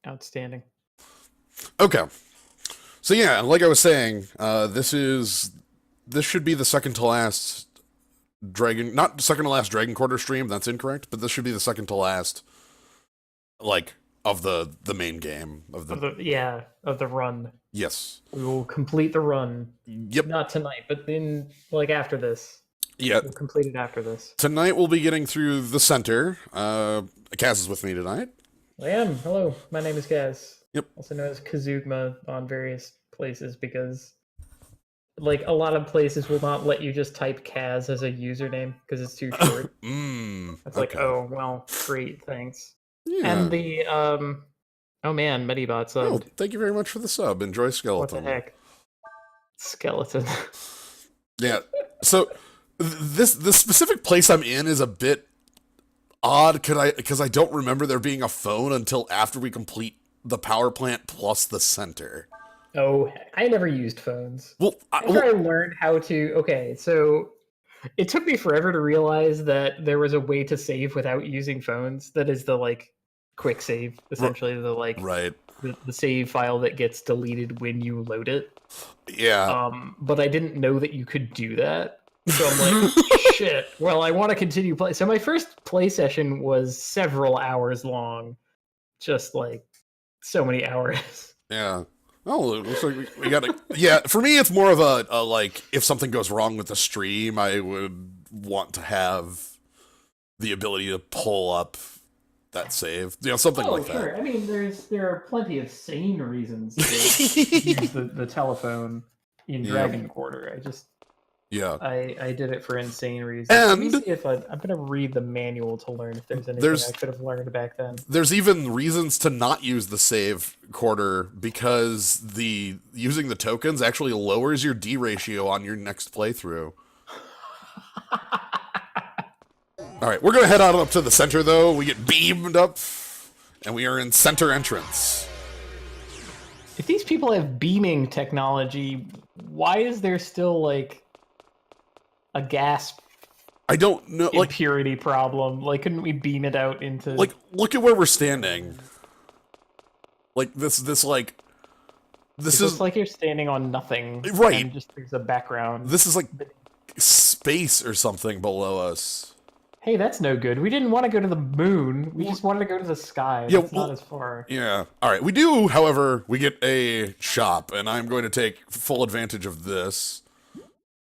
Outstanding. Okay. So yeah, like I was saying, this should be the second to last not second to last Dragon Quarter stream. That's incorrect, but this should be the second to last, like, of the main game of the. Of the run. Yes. We will complete the run. Yep. Not tonight, but then like after this. Yeah. We'll complete it after this. Tonight we'll be getting through the center. Kaz is with me tonight. I am. Hello, my name is Gaz. Yep. Also known as Kazugma on various places because, like, a lot of places will not let you just type Kaz as a username because it's too short. It's like, oh well, great, thanks. Yeah. And the oh man, Medibot subbed. Oh, thank you very much for the sub. Enjoy Skeleton. What the heck? Skeleton. Yeah. So the specific place I'm in is a bit odd because I don't remember there being a phone until after we complete the power plant plus the center. Oh, I never used phones. Well, I learned how to. Okay, so it took me forever to realize that there was a way to save without using phones. That is the like quick save, essentially the like the save file that gets deleted when you load it. Yeah. But I didn't know that you could do that. So I'm like, shit. Well, I want to continue play. So my first play session was several hours long, just like so many hours. Yeah. Oh, it looks like we got to. Yeah, for me, it's more of a like if something goes wrong with the stream, I would want to have the ability to pull up that save, something like that. I mean, there are plenty of sane reasons to use the telephone in Dragon Quarter. I did it for insane reasons. Let me see if I'm going to read the manual to learn if there's anything I could have learned back then. There's even reasons to not use the save quarter because using the tokens actually lowers your D ratio on your next playthrough. All right, we're going to head on up to the center, though. We get beamed up, and we are in center entrance. If these people have beaming technology, why is there still, like, a gas I don't know, impurity problem? Like, couldn't we beam it out into... Like, look at where we're standing. Like, this like... This is like you're standing on nothing. Right. And just there's a background. This is like space or something below us. Hey, that's no good. We didn't want to go to the moon. We just wanted to go to the sky. Yeah, it's not as far. Yeah. All right. We do, however, we get a shop, and I'm going to take full advantage of this.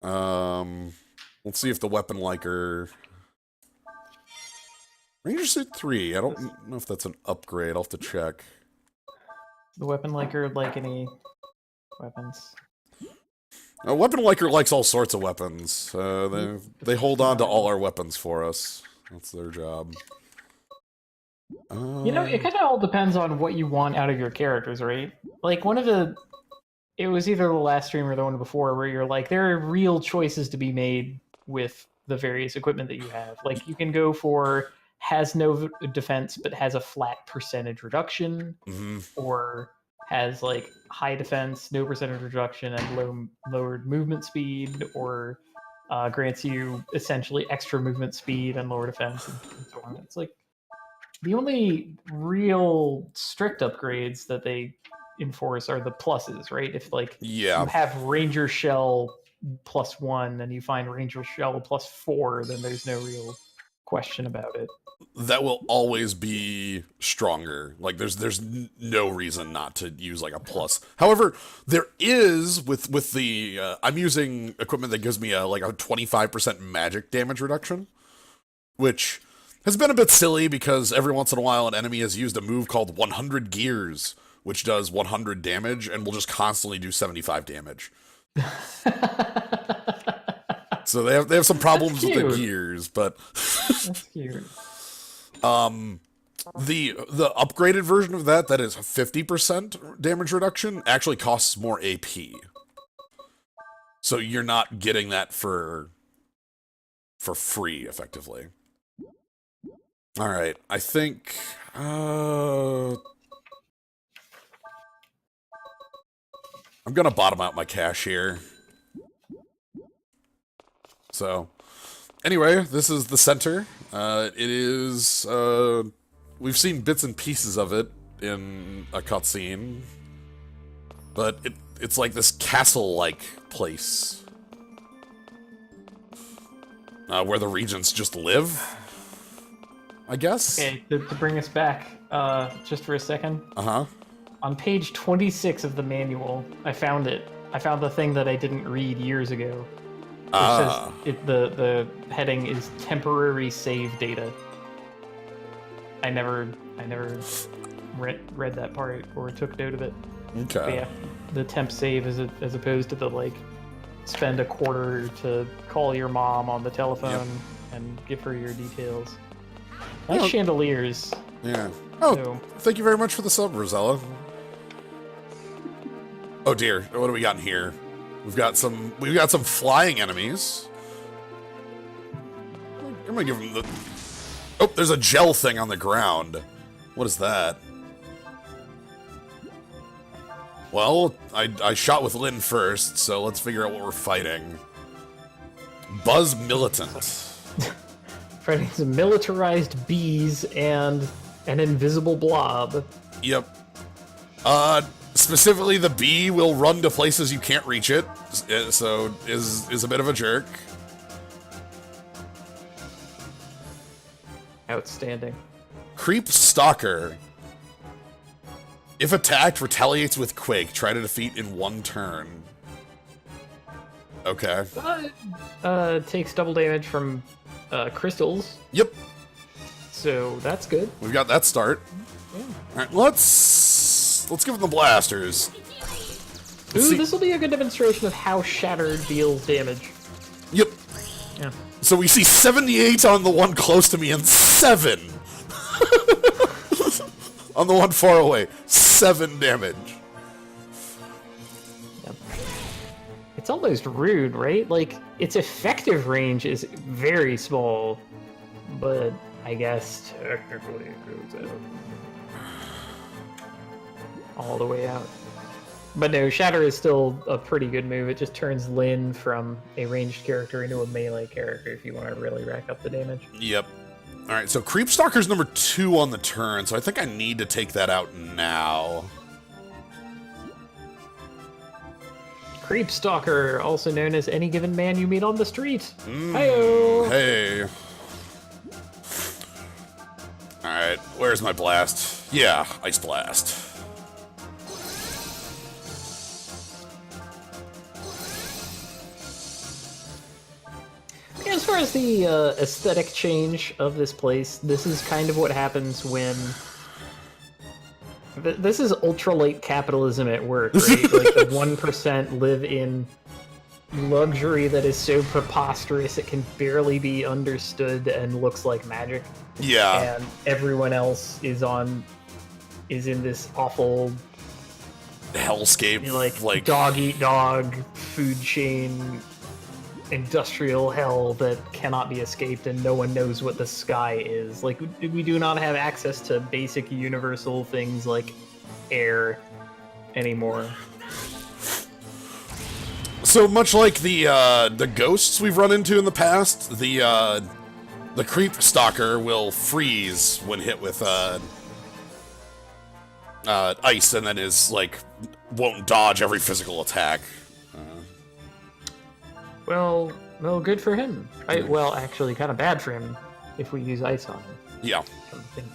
Let's see if the weapon liker... Ranger Suit 3. I don't know if that's an upgrade. I'll have to check. The weapon liker like any weapons? A weapon liker likes all sorts of weapons. They hold on to all our weapons for us. That's their job. It kind of all depends on what you want out of your characters, right? Like, it was either the last stream or the one before where you're like, there are real choices to be made with the various equipment that you have. Like, you can go for has no defense but has a flat percentage reduction, or has like high defense, no percentage reduction, and lowered movement speed, or grants you essentially extra movement speed and lower defense, and so on. It's like the only real strict upgrades that they enforce are the pluses, right? If like you have Ranger Shell +1 and you find Ranger Shell +4, then there's no real question about it. That will always be stronger. Like there's no reason not to use like a plus. However, there is with the I'm using equipment that gives me a 25% magic damage reduction, which has been a bit silly because every once in a while an enemy has used a move called 100 gears, which does 100 damage and will just constantly do 75 damage. So they have some problems with the gears, but that's cute. The upgraded version of that is 50% damage reduction actually costs more AP. So you're not getting that for free, effectively. All right, I think I'm gonna bottom out my cash here. So, anyway, this is the center. It is, we've seen bits and pieces of it in a cutscene, but it's like this castle-like place where the regents just live, I guess. Okay, to bring us back, just for a second. Uh-huh. On page 26 of the manual, I found it. I found the thing that I didn't read years ago. Which says the heading is temporary save data. I never read that part or took note of it. Okay. But yeah, the temp save as opposed to the like spend a quarter to call your mom on the telephone and give her your details. Nice chandeliers. Yeah. Oh, So- thank you very much for the sub, Rosella. Oh dear, what do we got in here? We've got some flying enemies. I'm gonna give them the. Oh, there's a gel thing on the ground. What is that? Well, I shot with Lynn first, so let's figure out what we're fighting. Buzz Militant. Fighting some militarized bees and an invisible blob. Yep. Specifically, the bee will run to places you can't reach it, so is a bit of a jerk. Outstanding. Creep Stalker. If attacked, retaliates with Quake. Try to defeat in one turn. Okay. Takes double damage from crystals, Yep. so that's good. We've got that start. Yeah. Alright, let's give them the blasters. Ooh, this will be a good demonstration of how Shatter deals damage. Yep. Yeah. So we see 78 on the one close to me and 7 on the one far away. 7 damage. Yep. It's almost rude, right? Like, its effective range is very small, but I guess technically it goes out. All the way out. But no, Shatter is still a pretty good move. It just turns Lynn from a ranged character into a melee character if you want to really rack up the damage. Yep. Alright, so Creep Stalker's number 2 on the turn, so I think I need to take that out now. Creep Stalker, also known as any given man you meet on the street. Hi-yo! Hey. Alright, where's my blast? Yeah, Ice Blast. As far as the aesthetic change of this place, this is kind of what happens when... This is ultra-light capitalism at work, right? Like, the 1% live in luxury that is so preposterous it can barely be understood and looks like magic. Yeah. And everyone else is in this awful... Hellscape, like dog-eat-dog, food chain... industrial hell that cannot be escaped and no one knows what the sky is. Like, we do not have access to basic universal things like air anymore. So much like the ghosts we've run into in the past, the Creep Stalker will freeze when hit with ice and then won't dodge every physical attack. Well, good for him. Well, actually, kind of bad for him if we use ice on him. Yeah. Come to think.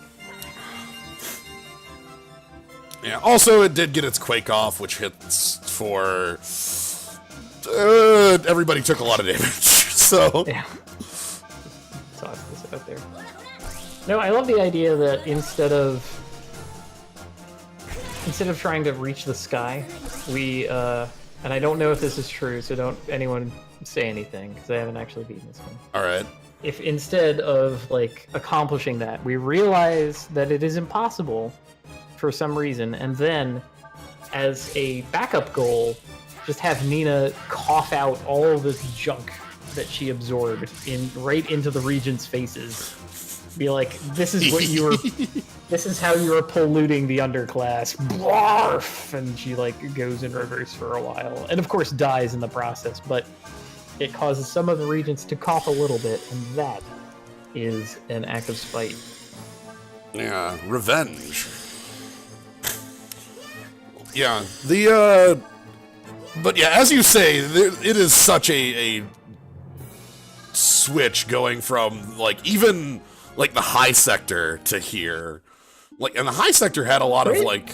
Yeah. Also, it did get its Quake off, which hits for... everybody took a lot of damage, so... Yeah. Toss this out there. No, I love the idea that instead of trying to reach the sky, we, and I don't know if this is true, so don't anyone say anything, because I haven't actually beaten this one. Alright. If instead of, like, accomplishing that, we realize that it is impossible for some reason, and then, as a backup goal, just have Nina cough out all of this junk that she absorbed right into the Regents' faces. Be like, this is what you were... This is how you were polluting the underclass. Blarf! And she, like, goes in reverse for a while. And, of course, dies in the process, but it causes some of the Regents to cough a little bit, and that is an act of spite. Yeah, revenge. Yeah, but yeah, as you say, it is such a switch going from, like, even, like, the high sector to here. Like, and the high sector had a lot of, like...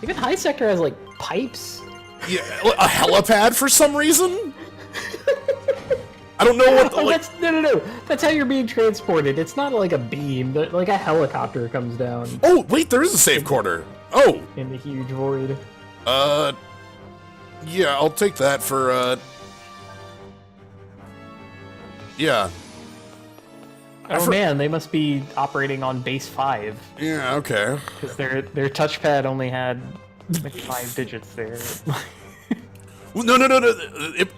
Even high sector has, like, pipes. Yeah, a helipad for some reason? I don't know what the, like... No. That's how you're being transported. It's not like a beam. Like a helicopter comes down. Oh, wait, there is a safe quarter. Oh! In the huge void. Yeah, I'll take that for, Yeah. Oh man, they must be operating on base 5. Yeah, okay. Because their touchpad only had like 5 digits there. Well, no.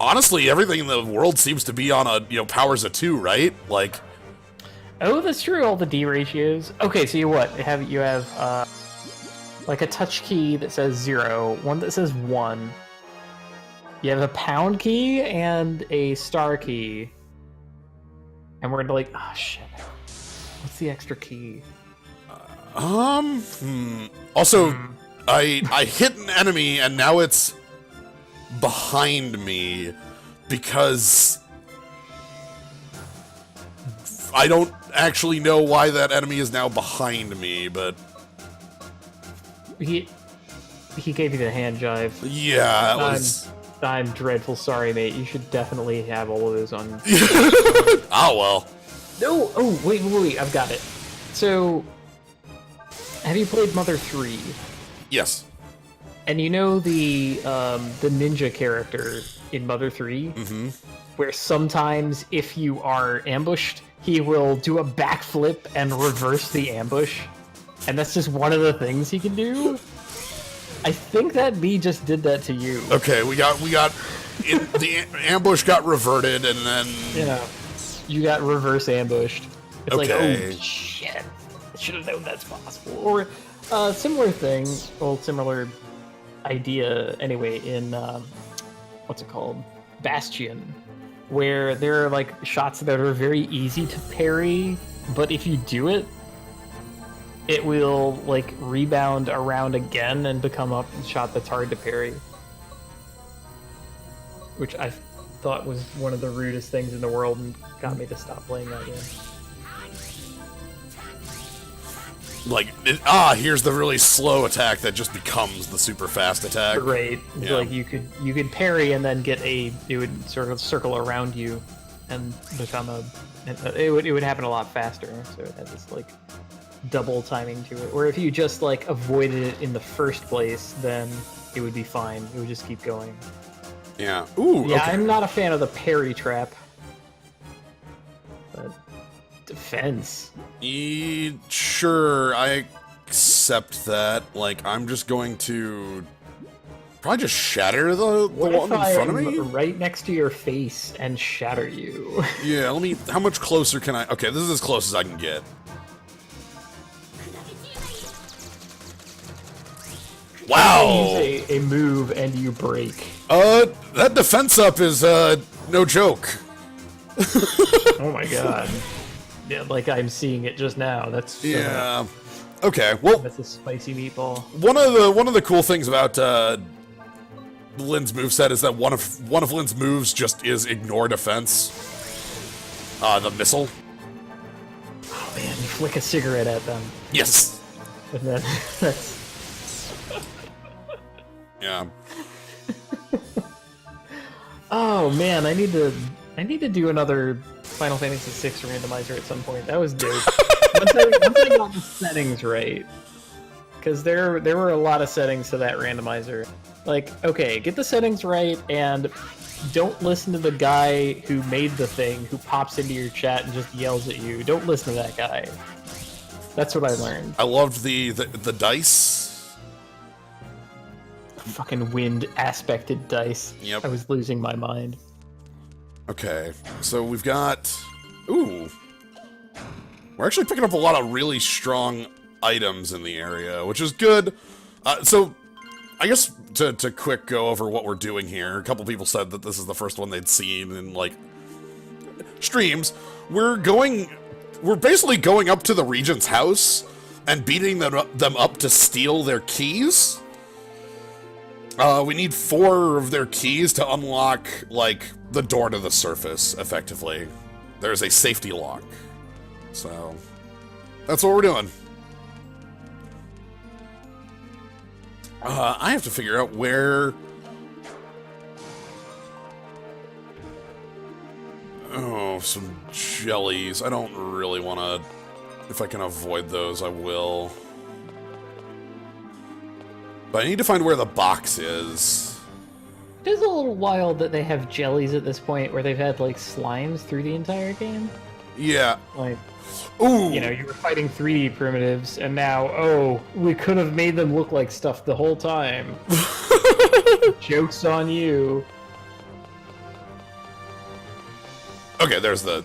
Honestly, everything in the world seems to be on a, powers of 2, right? Like... Oh, that's true, all the D ratios. Okay, so you have, like a touch key that says 0, one that says 1. You have a pound key and a star key. And we're gonna like, oh shit. What's the extra key? Also, I hit an enemy and now it's behind me because I don't actually know why that enemy is now behind me, but he gave you the hand jive. Yeah, that was... I'm dreadful sorry, mate. You should definitely have all of those on. Oh, well. No! Oh, wait, I've got it. So, have you played Mother 3? Yes. And you know the ninja character in Mother 3? Mm-hmm. Where sometimes if you are ambushed, he will do a backflip and reverse the ambush. And that's just one of the things he can do? I think that bee just did that to you. Okay, we got the ambush got reverted, and then you got reverse ambushed. It's like, okay. oh shit, I should have known that's possible. Or similar thing, similar idea anyway in what's it called, Bastion, where there are like shots that are very easy to parry, but if you do it, it will like rebound around again and become a shot that's hard to parry. Which I thought was one of the rudest things in the world and got me to stop playing that game. Like, here's the really slow attack that just becomes the super fast attack. Right. Yeah. Like you could parry and then get it would sort of circle around you and become it would happen a lot faster. So it has this like double timing to it. Or if you just like avoided it in the first place, then it would be fine. It would just keep going. Yeah. Ooh. Yeah, okay. I'm not a fan of the parry trap. But defense. Sure, I accept that. Like, I'm just going to probably just shatter the one in front of me. Right next to your face and shatter you. Yeah. Let me. How much closer can I? Okay, this is as close as I can get. Wow! You use a move and you break. That defense up is, no joke. Oh my god. Yeah, like I'm seeing it just now. That's... Yeah. Okay, well... That's a spicy meatball. One of the cool things about, Lynn's moveset is that one of Lynn's moves just is ignore defense. The missile. Oh man, you flick a cigarette at them. Yes! And then that's... Yeah. Oh man, I need to do another Final Fantasy VI randomizer at some point. That was dope. once I got the settings right, because there were a lot of settings to that randomizer. Like, okay, get the settings right, and don't listen to the guy who made the thing, who pops into your chat and just yells at you. Don't listen to that guy. That's what I learned. I loved the dice. Fucking wind aspected dice. Yep. I was losing my mind. Okay, so we've got... Ooh. We're actually picking up a lot of really strong items in the area, which is good. So, I guess to quick go over what we're doing here, a couple people said that this is the first one they'd seen in, like, streams. We're basically going up to the Regent's house and beating them up to steal their keys. We need 4 of their keys to unlock, like, the door to the surface, effectively. There's a safety lock. So, that's what we're doing. I have to figure out where... Oh, some jellies. I don't really want to... If I can avoid those, I will. But I need to find where the box is. It is a little wild that they have jellies at this point where they've had, like, slimes through the entire game. Yeah. Like, ooh. You know, you were fighting 3D primitives, and now, oh, we could have made them look like stuff the whole time. Joke's on you. Okay, there's the...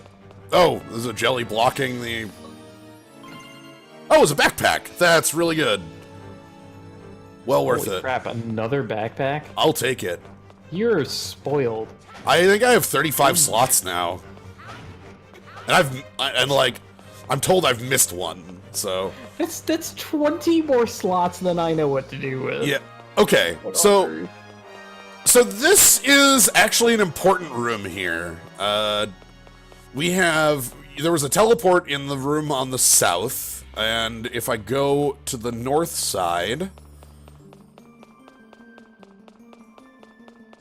Oh, there's a jelly blocking the... Oh, it's a backpack. That's really good. Well worth Holy it. Crap, another backpack? I'll take it. You're spoiled. I think I have 35 slots now. And I'm told I've missed one, so... That's 20 more slots than I know what to do with. Yeah, okay, so this is actually an important room here. There was a teleport in the room on the south, and if I go to the north side...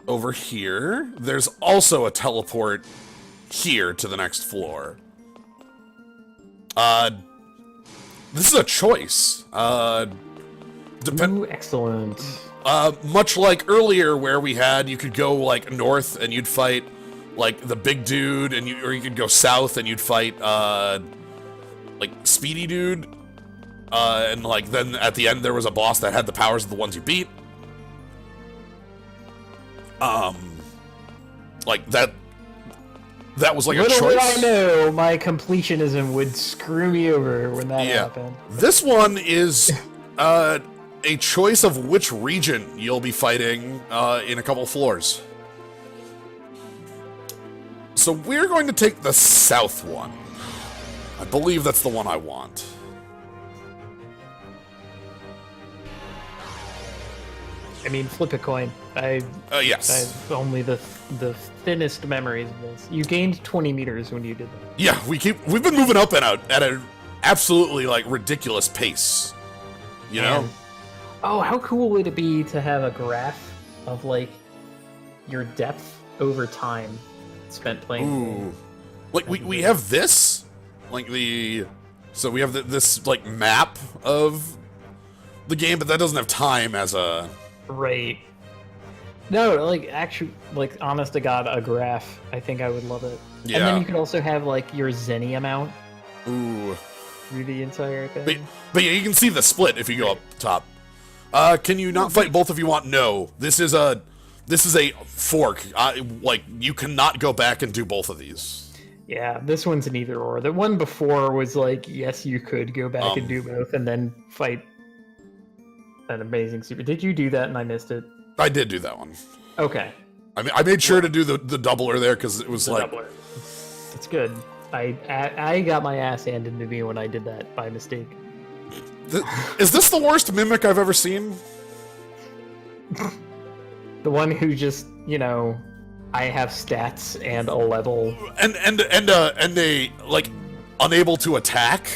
Over here, there's also a teleport here to the next floor. This is a choice. Ooh, excellent. Much like earlier where we had, you could go, like, north and you'd fight, like, the big dude, or you could go south and you'd fight, like, Speedy Dude. And, like, then at the end there was a boss that had the powers of the ones you beat. Like, that was like a choice. Little did I know my completionism would screw me over when that happened. This one is, a choice of which regent you'll be fighting, in a couple floors. So we're going to take the south one. I believe that's the one I want. I mean, flip a coin. Yes. I have only the thinnest memories of this. You gained 20 meters when you did that. Yeah, we've been moving up and out at an absolutely, like, ridiculous pace. You know? Oh, how cool would it be to have a graph of, like, your depth over time spent playing the game? Like, we have this? Like, so we have this, like, map of the game, but that doesn't have time as a... Right. No, like, actually, like, honest to God, a graph. I think I would love it. Yeah. And then you could also have, like, your Zenny amount. Ooh. Through the entire thing. But yeah, you can see the split if you go up top. Can you not fight both if you want? No. This is a fork. Like, you cannot go back and do both of these. Yeah, this one's an either or. The one before was like, yes, you could go back and do both and then fight an amazing super. Did you do that and I missed it? I did do that one. Okay. I mean, I made sure to do the doubler there because it was like... Doubler. It's good. I got my ass handed to me when I did that by mistake. Is this the worst mimic I've ever seen? The one who just, you know, I have stats and a level. And a, like, unable to attack?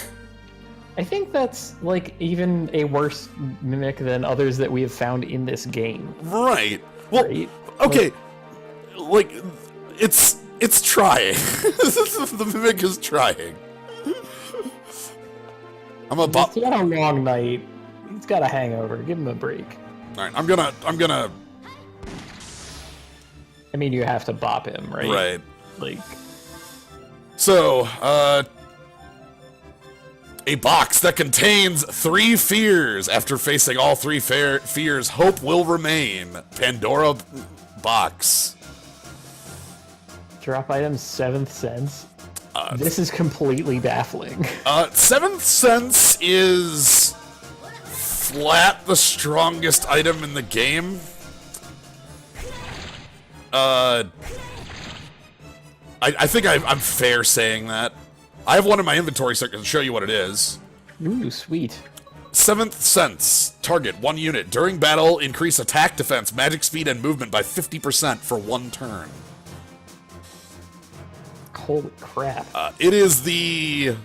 I think that's, like, even a worse mimic than others that we have found in this game. Right. Well, right? Okay. Like, it's trying. The mimic is trying. He's had a long night. He's got a hangover. Give him a break. Alright, I'm gonna... I mean, you have to bop him, right? Right. Like... So, a box that contains 3 fears. After facing all 3 fears, hope will remain. Pandora box. Drop item 7th sense. This is completely baffling. 7th sense is flat the strongest item in the game. I think I'm fair saying that. I have one in my inventory so I can show you what it is. Ooh, sweet. Seventh sense. Target 1 unit. During battle, increase attack, defense, magic speed, and movement by 50% for 1 turn. Holy crap. It is the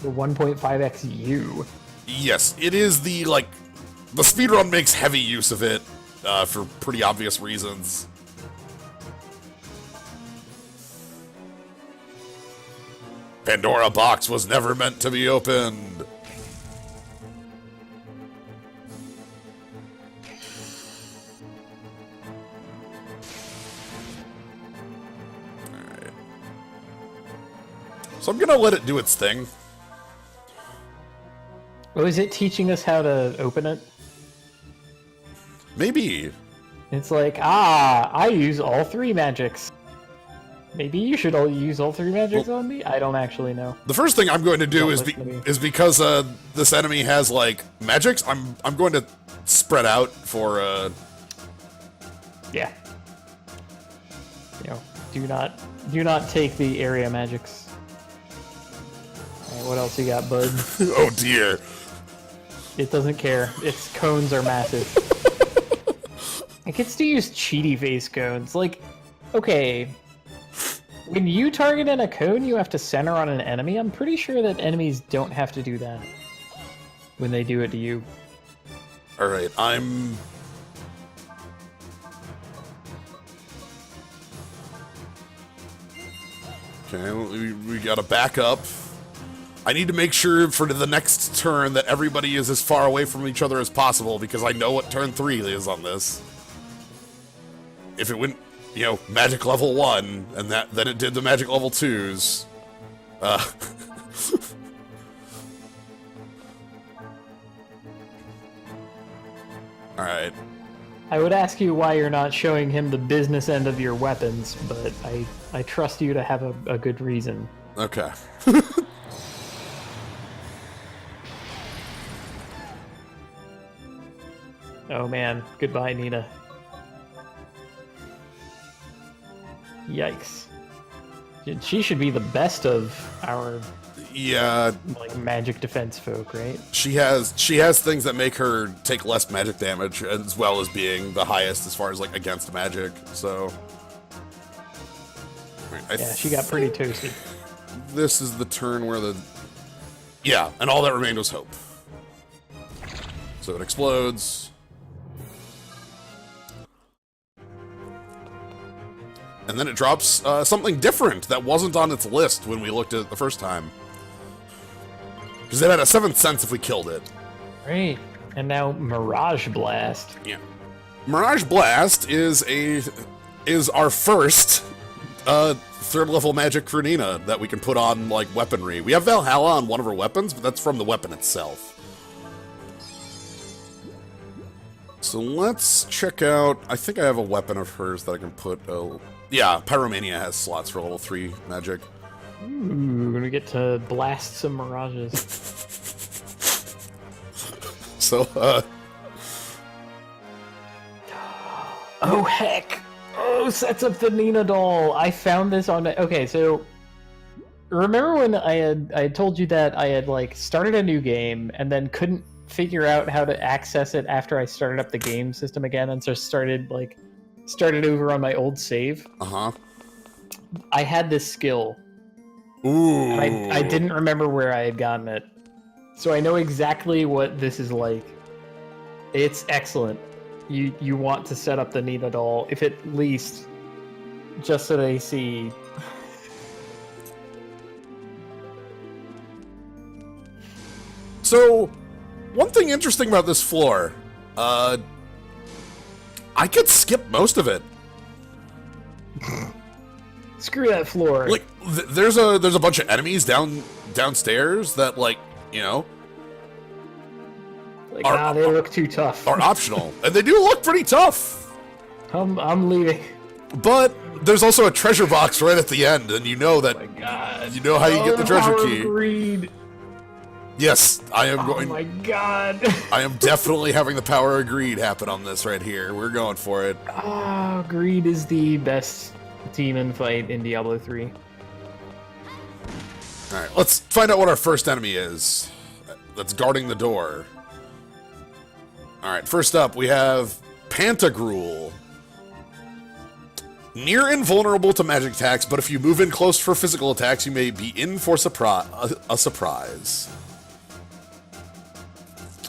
1.5x U. Yes, it is the, like, the speedrun makes heavy use of it, for pretty obvious reasons. Pandora box was never meant to be opened. Alright. So I'm gonna let it do its thing. Oh, is it teaching us how to open it? Maybe. It's like, I use all 3 magics. Maybe you should all use all 3 magics on me? I don't actually know. The first thing I'm going to do Don't is listen to me. because this enemy has like magics. I'm going to spread out for Yeah. You know, do not take the area magics. Alright, what else you got, bud? Oh dear. It doesn't care. Its cones are massive. It gets to use cheaty face cones. Like, okay, when you target in a cone, you have to center on an enemy. I'm pretty sure that enemies don't have to do that when they do it to you. All right, I'm. Okay, we got to back up. I need to make sure for the next turn that everybody is as far away from each other as possible because I know what turn 3 is on this. If it went, you know, magic level 1, and then it did the magic level 2s. Alright. I would ask you why you're not showing him the business end of your weapons, but I trust you to have a good reason. Okay. Oh man, goodbye, Nina. Yikes. She should be the best of our Yeah, like magic defense folk, right? she has things that make her take less magic damage as well as being the highest as far as like against magic. So Yeah, she got pretty toasted. This is the turn where and all that remained was hope. So it explodes. And then it drops something different that wasn't on its list when we looked at it the first time. Because it had a 7th sense if we killed it. Right. And now Mirage Blast. Yeah. Mirage Blast is our first 3rd level magic Kranina that we can put on like weaponry. We have Valhalla on one of her weapons, but that's from the weapon itself. So let's check out. I think I have a weapon of hers that I can put. Yeah, Pyromania has slots for level 3 magic. Ooh, we're gonna get to blast some mirages. So, Oh heck! Oh, sets up the Nina doll. I found this on. Okay, so remember when I had told you that I had like started a new game and then couldn't figure out how to access it after I started up the game system again, and so started over on my old save. I had this skill. Ooh. And I didn't remember where I had gotten it. So I know exactly what this is like. It's excellent. You want to set up the Nina doll, if at least just so they see. So, one thing interesting about this floor, I could skip most of it. Screw that floor. Like, there's a bunch of enemies downstairs that, like, you know, like, they look too tough. are optional, and they do look pretty tough. I'm leaving. But there's also a treasure box right at the end, and you know that. Oh my god. You know how you get the treasure power key. of greed. Yes, I am going. Oh my god. I am definitely having the power of greed happen on this right here. We're going for it. Ah, greed is the best demon fight in Diablo 3. Alright, let's find out what our first enemy is. that's guarding the door. Alright, first up, we have Pantagruel. Near invulnerable to magic attacks, but if you move in close for physical attacks, you may be in for a surprise.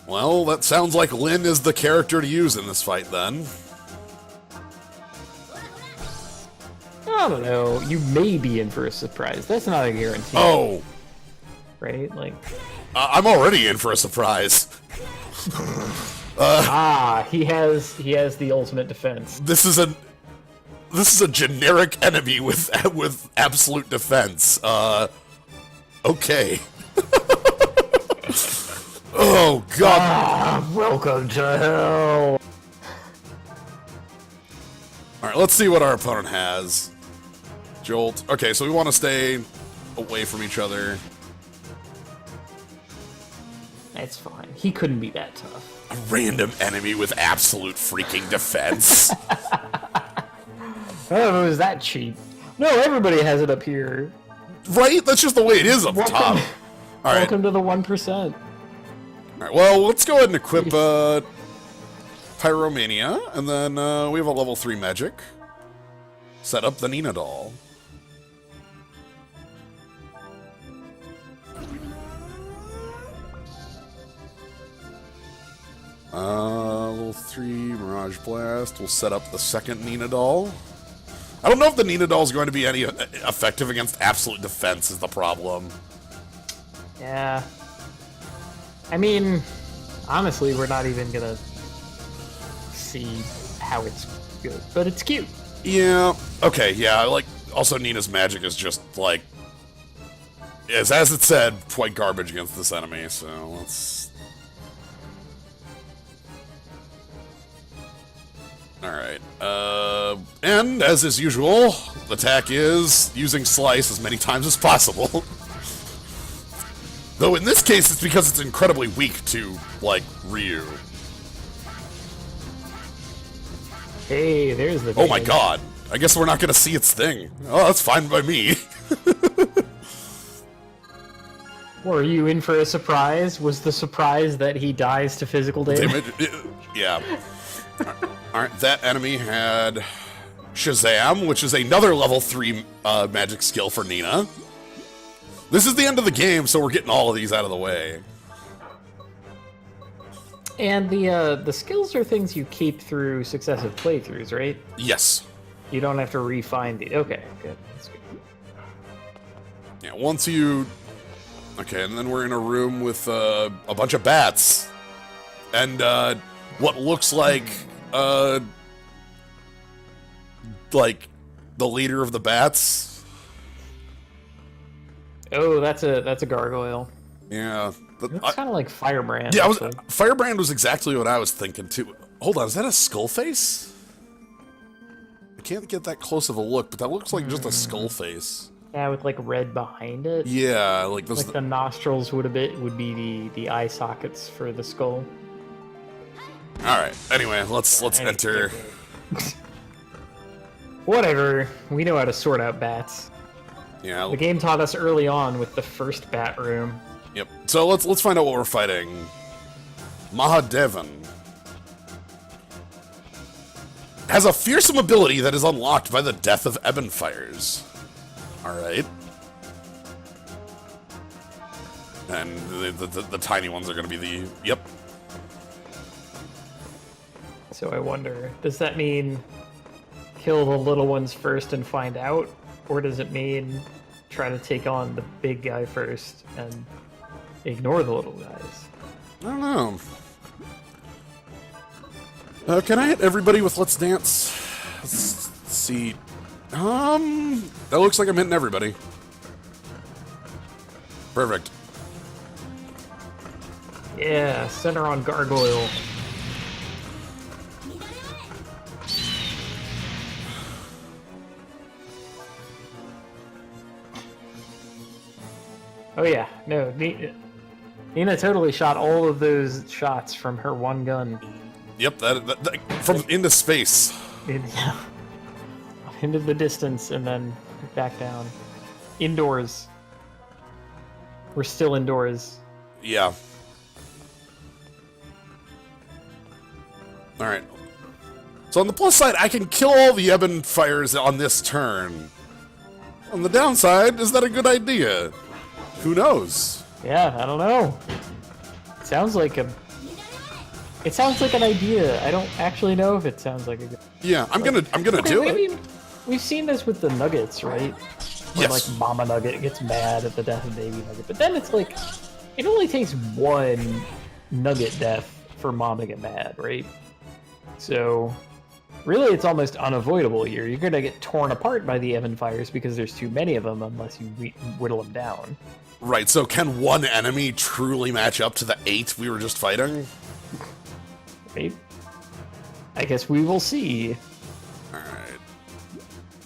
Well, that sounds like Lyn is the character to use in this fight, then. I don't know. You may be in for a surprise. That's not a guarantee. Oh. Right? Like... I'm already in for a surprise. he has the ultimate defense. This is a generic enemy with absolute defense. Okay. Oh god. Welcome to hell. Alright, let's see what our opponent has. Jolt. Okay, so we want to stay away from each other. That's fine. He couldn't be that tough. A random enemy with absolute freaking defense. I don't know if it was that cheap. No, everybody has it up here. Right? That's just the way it is up top. Alright. Welcome to the 1%. Alright, well, let's go ahead and equip Pyromania, and then we have a level 3 magic. Set up the Nina doll. Level 3 Mirage Blast. We'll set up the second Nina doll. I don't know if the Nina doll is going to be any effective against absolute defense is the problem. Yeah. I mean, honestly, we're not even gonna see how it's good, but it's cute. Yeah. Okay, yeah, like, also Nina's magic is just, like, as it said, quite garbage against this enemy, so let's... Alright, and as is usual, the attack is using Slice as many times as possible. Though in this case, it's because it's incredibly weak to, like, Ryu. Hey, there's the Oh my damage. god. I guess we're not gonna see its thing. Oh, that's fine by me. Were you in for a surprise? Was the surprise that he dies to physical damage? Yeah. Alright, that enemy had Shazam, which is another level 3 magic skill for Nina. This is the end of the game, so we're getting all of these out of the way. And the skills are things you keep through successive playthroughs, right? Yes. You don't have to refine the... Okay, good. That's good. Yeah, once you... Okay, and then we're in a room with a bunch of bats. And what looks like the leader of the bats. Oh, that's a gargoyle. Yeah. It's kind of like Firebrand. Yeah, actually. Firebrand was exactly what I was thinking too. Hold on, is that a skull face? I can't get that close of a look, but that looks like just a skull face. Yeah, with like red behind it. Yeah, like those. Like the nostrils would be the eye sockets for the skull. All right. Anyway, let's enter. Whatever. We know how to sort out bats. Yeah. The game taught us early on with the first bat room. Yep. So let's find out what we're fighting. Mahadevan has a fearsome ability that is unlocked by the death of Ebon Fires. All right. And the tiny ones are going to be the... Yep. So I wonder, does that mean kill the little ones first and find out? Or does it mean try to take on the big guy first and ignore the little guys? I don't know. Can I hit everybody with Let's Dance? Let's see. That looks like I'm hitting everybody. Perfect. Yeah, center on gargoyle. Oh yeah, no, Nina totally shot all of those shots from her one gun. Yep, that from into space. Into the distance and then back down. Indoors. We're still indoors. Yeah. All right. So on the plus side, I can kill all the Ebon fires on this turn. On the downside, is that a good idea? Who knows? Yeah, I don't know. It sounds like an idea. I don't actually know if it sounds like a good. Yeah, I'm gonna do it. I mean, we've seen this with the Nuggets, right? When, Yes. like, Mama Nugget gets mad at the death of Baby Nugget. But then it's like, it only takes one Nugget death for Mom to get mad, right? So, really, it's almost unavoidable here. You're gonna get torn apart by the Ebon fires because there's too many of them unless you whittle them down. Right, so can one enemy truly match up to the 8 we were just fighting? Right? I guess we will see. Alright.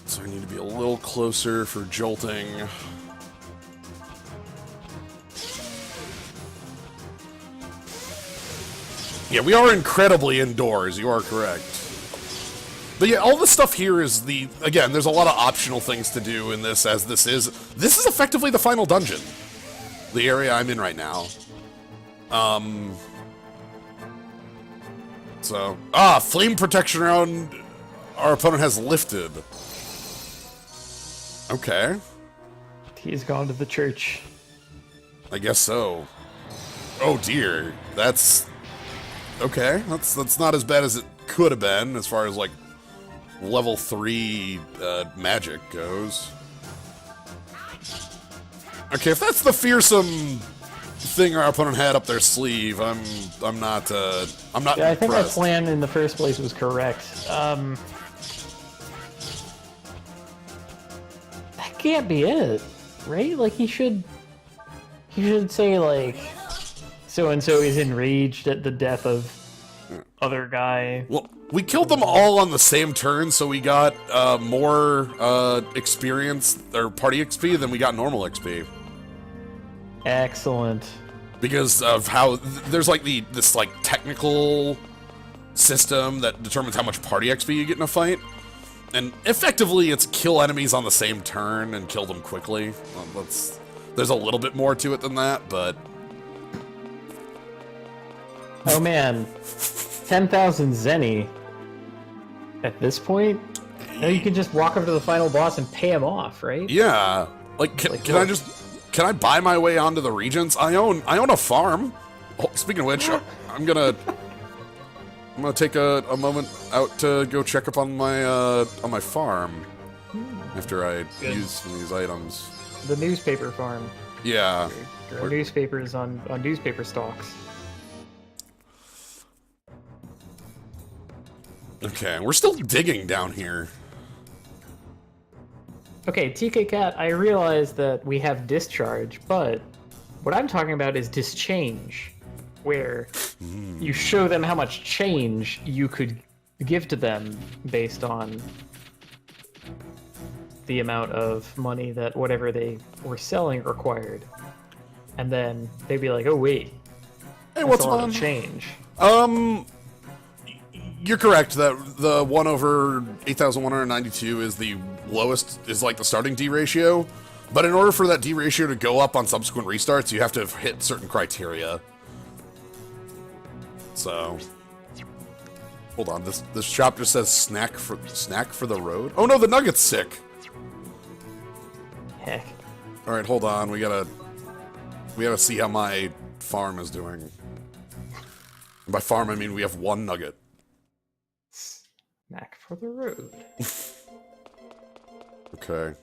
So I need to be a little closer for jolting. Yeah, we are incredibly indoors, you are correct. But yeah, all this stuff here is again, there's a lot of optional things to do in this, as this is effectively the final dungeon. The area I'm in right now. Flame protection around our opponent has lifted. Okay. He's gone to the church. I guess so. Oh dear. That's... Okay, that's not as bad as it could have been, as far as, like, level 3 magic goes. Okay, if that's the fearsome thing our opponent had up their sleeve, I'm not Yeah, impressed. I think my plan in the first place was correct. That can't be it, right? Like, he should say, like, so-and-so is enraged at the death of other guy. Well, we killed them all on the same turn, so we got more experience, or party XP, than we got normal XP. Excellent. Because of how there's like this like technical system that determines how much party XP you get in a fight, and effectively it's kill enemies on the same turn and kill them quickly. There's a little bit more to it than that, but Oh man, 10,000 Zenny. At this point, now you can just walk up to the final boss and pay him off, right? yeah, like can I buy my way onto the Regents? I own a farm. Oh, speaking of which, I'm gonna take a moment out to go check up on my farm after I use some of these items. The newspaper farm. Yeah. There are newspapers on newspaper stalks. Okay, we're still digging down here. Okay, TK Cat, I realize that we have discharge, but what I'm talking about is dischange, where you show them how much change you could give to them based on the amount of money that whatever they were selling required. And then they'd be like, oh wait, Hey, that's what's a lot on? of change. You're correct that the 1 over 8,192 is the lowest, is like the starting D ratio. But in order for that D ratio to go up on subsequent restarts, you have to hit certain criteria. So, hold on. This shop just says snack for the road. Oh no, the nugget's sick. Heck. All right, hold on. We gotta see how my farm is doing. And by farm, I mean we have 1 nugget. Snack for the road. Okay.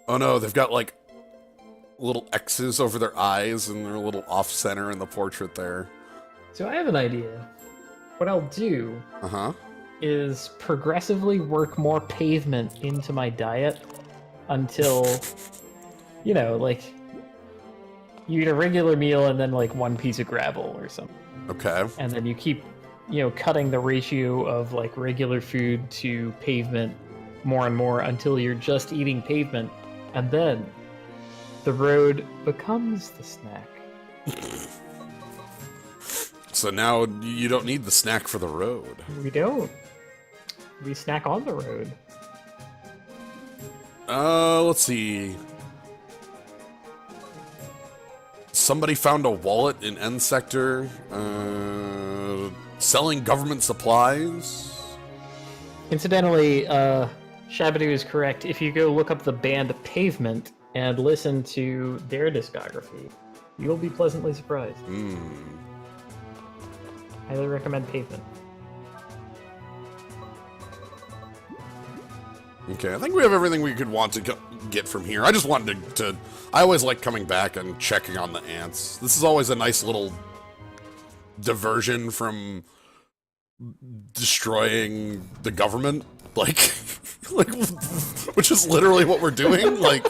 Oh no, they've got like little X's over their eyes and they're a little off-center in the portrait there. So I have an idea. What I'll do Uh-huh. is progressively work more pavement into my diet until, you know, like, you eat a regular meal and then like 1 piece of gravel or something. Okay. And then you keep, you know, cutting the ratio of like regular food to pavement more and more until you're just eating pavement. And then the road becomes the snack. So now you don't need the snack for the road. We don't. We snack on the road. Let's see. Somebody found a wallet in N sector. Selling government supplies. Incidentally, Shabadoo is correct. If you go look up the band Pavement and listen to their discography, you'll be pleasantly surprised. Highly recommend Pavement. Okay, I think we have everything we could want to get from here. I just wanted to... I always like coming back and checking on the ants. This is always a nice little diversion from destroying the government. Like, which is literally what we're doing. Like,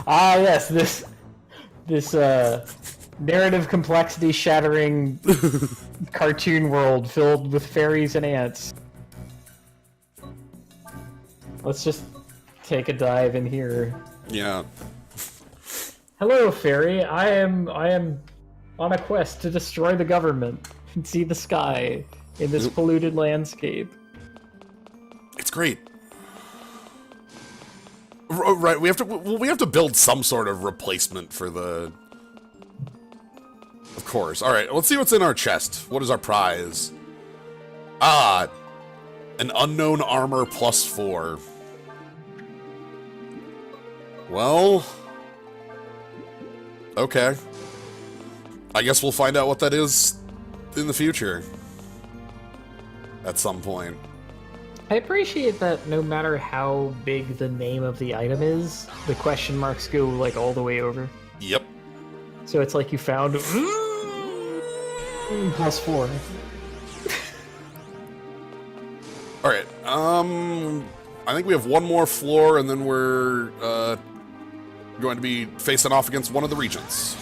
yes, this narrative complexity shattering cartoon world filled with fairies and ants. Let's just take a dive in here. Yeah. Hello, fairy. I am on a quest to destroy the government and see the sky in this polluted landscape. It's great. Right, we have to build some sort of replacement for the... Of course. All right, let's see what's in our chest. What is our prize? Ah, an unknown armor +4. Well, okay. I guess we'll find out what that is in the future. At some point. I appreciate that no matter how big the name of the item is, the question marks go like all the way over. Yep. So it's like you found +4. All right. I think we have one more floor, and then we're going to be facing off against one of the regents.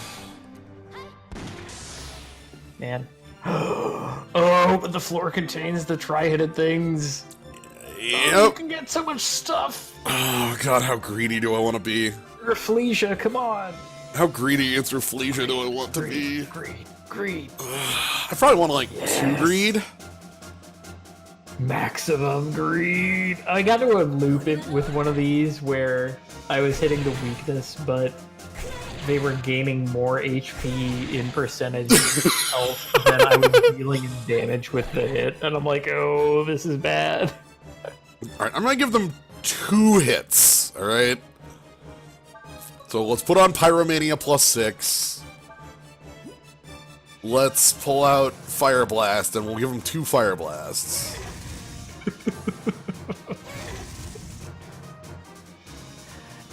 Man. Oh, but the floor contains the tri-headed things. Yep. Oh, you can get so much stuff. Oh god, how greedy do I want to be? Rafflesia, come on. How greedy and Rafflesia do I want to be? Greed. I probably want like 2 greed. Maximum greed. I got to a loop it with one of these where I was hitting the weakness, but they were gaining more HP in percentage of health than I was dealing in damage with the hit, and I'm like, oh, this is bad. Alright, I'm gonna give them 2 hits, alright? So let's put on Pyromania +6. Let's pull out Fire Blast, and we'll give them 2 Fire Blasts.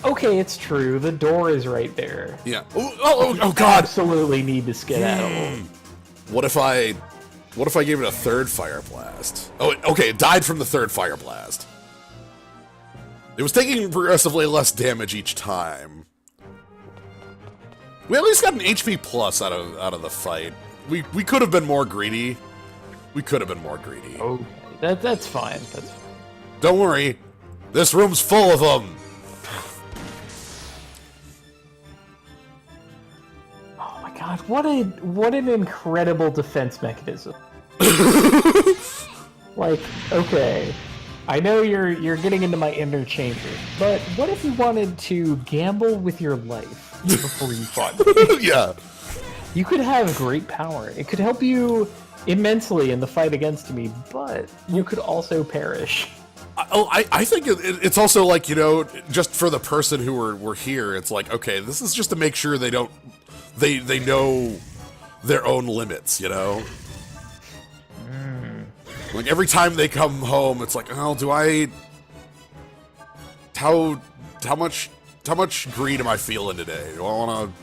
Okay, it's true. The door is right there. Yeah. Oh god! Absolutely need to skedaddle. What if I gave it a 3rd Fire Blast? Oh, okay, it died from the 3rd Fire Blast. It was taking progressively less damage each time. We at least got an HP plus out of the fight. We could have been more greedy. We could have been more greedy. Okay, that's fine. That's fine. Don't worry, this room's full of them. Oh my god, what an incredible defense mechanism. Like, okay, I know you're getting into my inner chamber, but what if you wanted to gamble with your life before you fought me? Yeah. You could have great power. It could help you immensely in the fight against me, but you could also perish. I think it's also like, you know, just for the person who were here, it's like, okay, this is just to make sure they don't, they know their own limits, you know? Like, every time they come home, it's like, oh, how much greed am I feeling today? Do I want to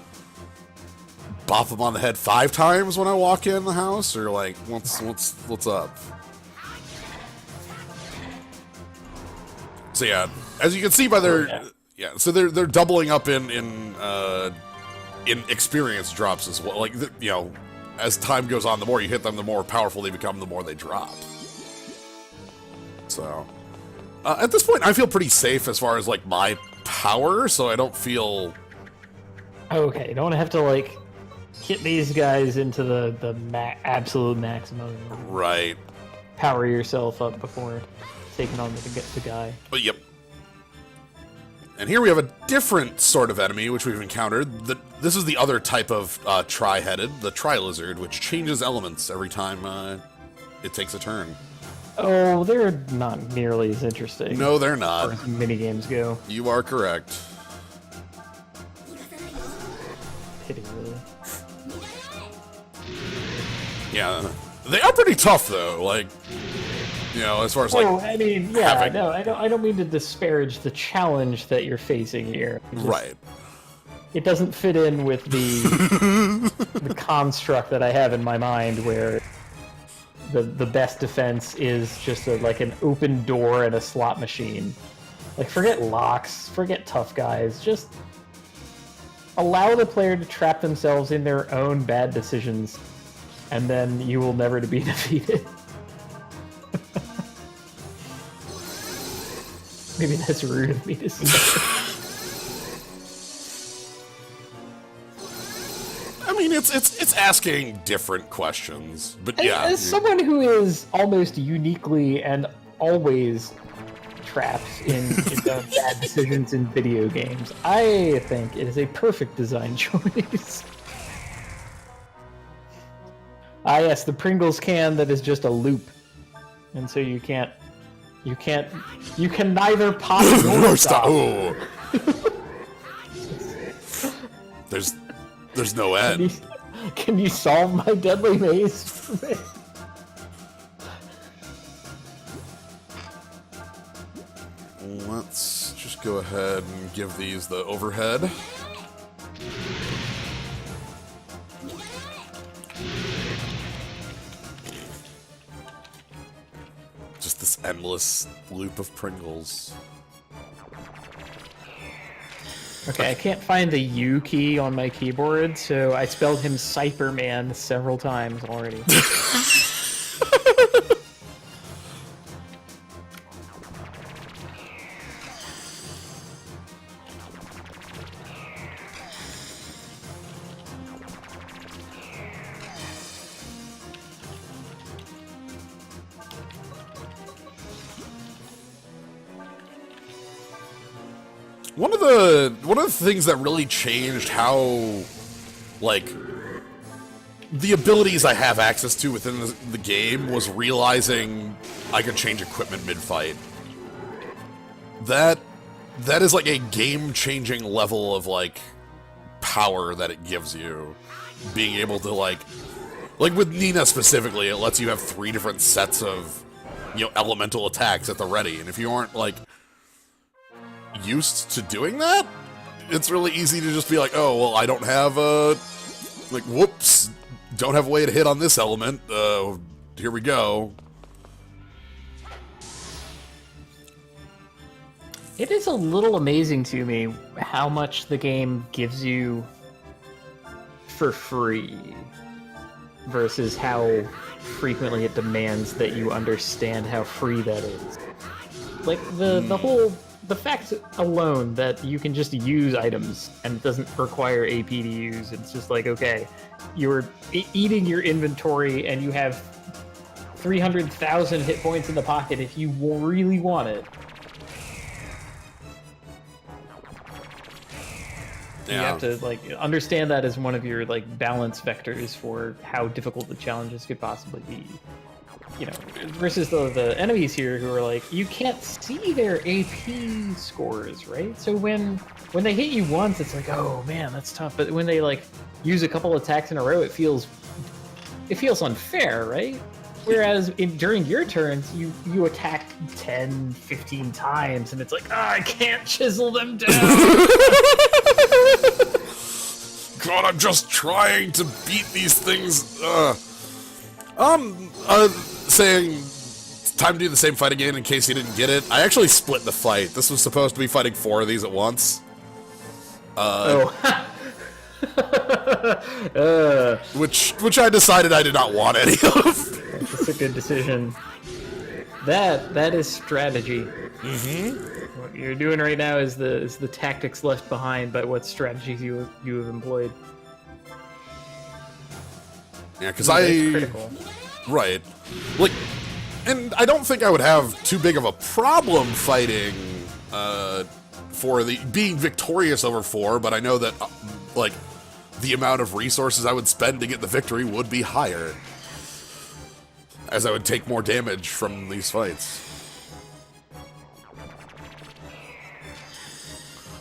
bop them on the head 5 times when I walk in the house? Or, like, what's up? So, yeah, as you can see by their... Yeah, so they're doubling up in experience drops as well. Like, you know, as time goes on, the more you hit them, the more powerful they become, the more they drop. So, at this point, I feel pretty safe as far as, like, my power, so I don't feel... Okay, you don't have to, like, hit these guys into the absolute maximum. Right. Power yourself up before taking on the guy. But, yep. And here we have a different sort of enemy, which we've encountered. This is the other type of tri-headed, the tri-lizard, which changes elements every time it takes a turn. Oh, they're not nearly as interesting. No, they're As not. far as minigames go. You are correct. Pity, really. Yeah, they are pretty tough though. Like, you know, as far as like. Oh, I mean, yeah, having... no, I don't mean to disparage the challenge that you're facing here. Right. It doesn't fit in with the construct that I have in my mind, where the best defense is just like an open door and a slot machine. Like, forget locks, forget tough guys, just allow the player to trap themselves in their own bad decisions, and then you will never to be defeated. Maybe that's rude of me to say. I mean, it's asking different questions, but yeah. As someone who is almost uniquely and always trapped in bad decisions in video games, I think it is a perfect design choice. Yes, the Pringles can that is just a loop, and so you can neither pop nor stop. Oh. There's no end. Can you solve my deadly maze for me? Let's just go ahead and give these the overhead. Just this endless loop of Pringles. Okay, I can't find the U key on my keyboard, so I spelled him Cyperman several times already. One of the things that really changed how, like, the abilities I have access to within the game was realizing I could change equipment mid-fight. That is like a game-changing level of, like, power that it gives you. Being able to, like with Nina specifically, it lets you have 3 different sets of, you know, elemental attacks at the ready, and if you aren't, like, used to doing that, it's really easy to just be like, oh, well, I don't have like, whoops, don't have a way to hit on this element, here we go. It is a little amazing to me how much the game gives you for free versus how frequently it demands that you understand how free that is. Like, the fact alone that you can just use items and it doesn't require AP to use, it's just like, okay, you're eating your inventory and you have 300,000 hit points in the pocket if you really want it. Yeah. You have to, like, understand that as one of your, like, balance vectors for how difficult the challenges could possibly be. You know, versus the enemies here who are like, you can't see their AP scores, right? So when they hit you once, it's like, oh man, that's tough. But when they, like, use a couple attacks in a row, it feels unfair, right? Whereas during your turns, you attack 10, 15 times, and it's like, I can't chisel them down. God, I'm just trying to beat these things. Saying it's time to do the same fight again in case you didn't get it. I actually split the fight. This was supposed to be fighting 4 of these at once. Which I decided I did not want any of. That's a good decision. That is strategy. Mm-hmm. What you're doing right now is the tactics left behind by what strategies you have employed. Yeah, because critical. Right. Like, and I don't think I would have too big of a problem fighting for being victorious over 4, but I know that like the amount of resources I would spend to get the victory would be higher. as I would take more damage from these fights.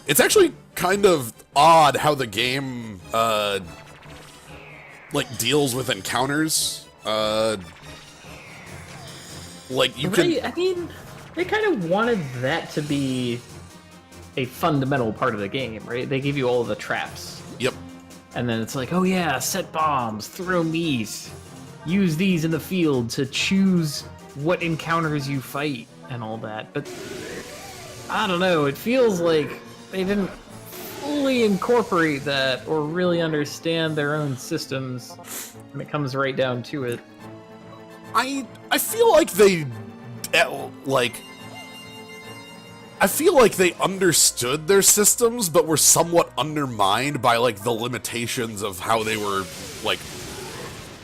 It's actually kind of odd how the game, like, deals with encounters. Like, you can... I mean, they kind of wanted that to be a fundamental part of the game, right? They give you all of the traps. Yep. And then it's like, oh yeah, set bombs, throw meat, use these in the field to choose what encounters you fight and all that. But I don't know, it feels like they didn't fully incorporate that or really understand their own systems when it comes right down to it. I feel like they, I feel like they understood their systems, but were somewhat undermined by, like, the limitations of how they were, like,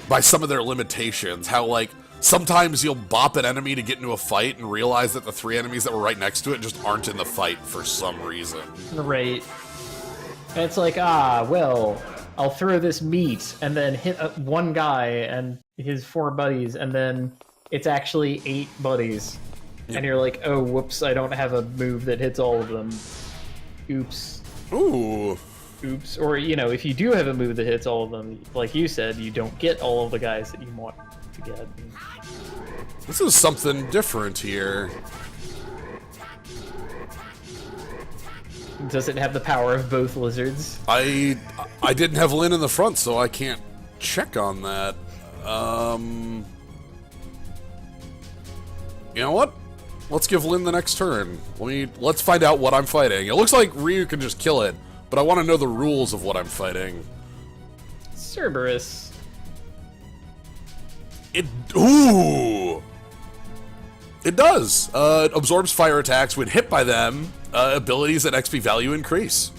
by some of their limitations. How, like, sometimes you'll bop an enemy to get into a fight and realize that the 3 enemies that were right next to it just aren't in the fight for some reason. Right. And it's like, well, I'll throw this meat and then hit one guy and his 4 buddies, and then it's actually 8 buddies. Yep. And you're like, oh, whoops, I don't have a move that hits all of them. Oops. Ooh. Oops. Or, you know, if you do have a move that hits all of them, like you said, you don't get all of the guys that you want to get. This is something different here. Does it have the power of both lizards? I didn't have Lynn in the front, so I can't check on that. You know what? Let's give Lynn the next turn. Let's find out what I'm fighting. It looks like Ryu can just kill it, but I want to know the rules of what I'm fighting. Cerberus. Ooh! It does. Absorbs fire attacks when hit by them. Abilities and XP value increase.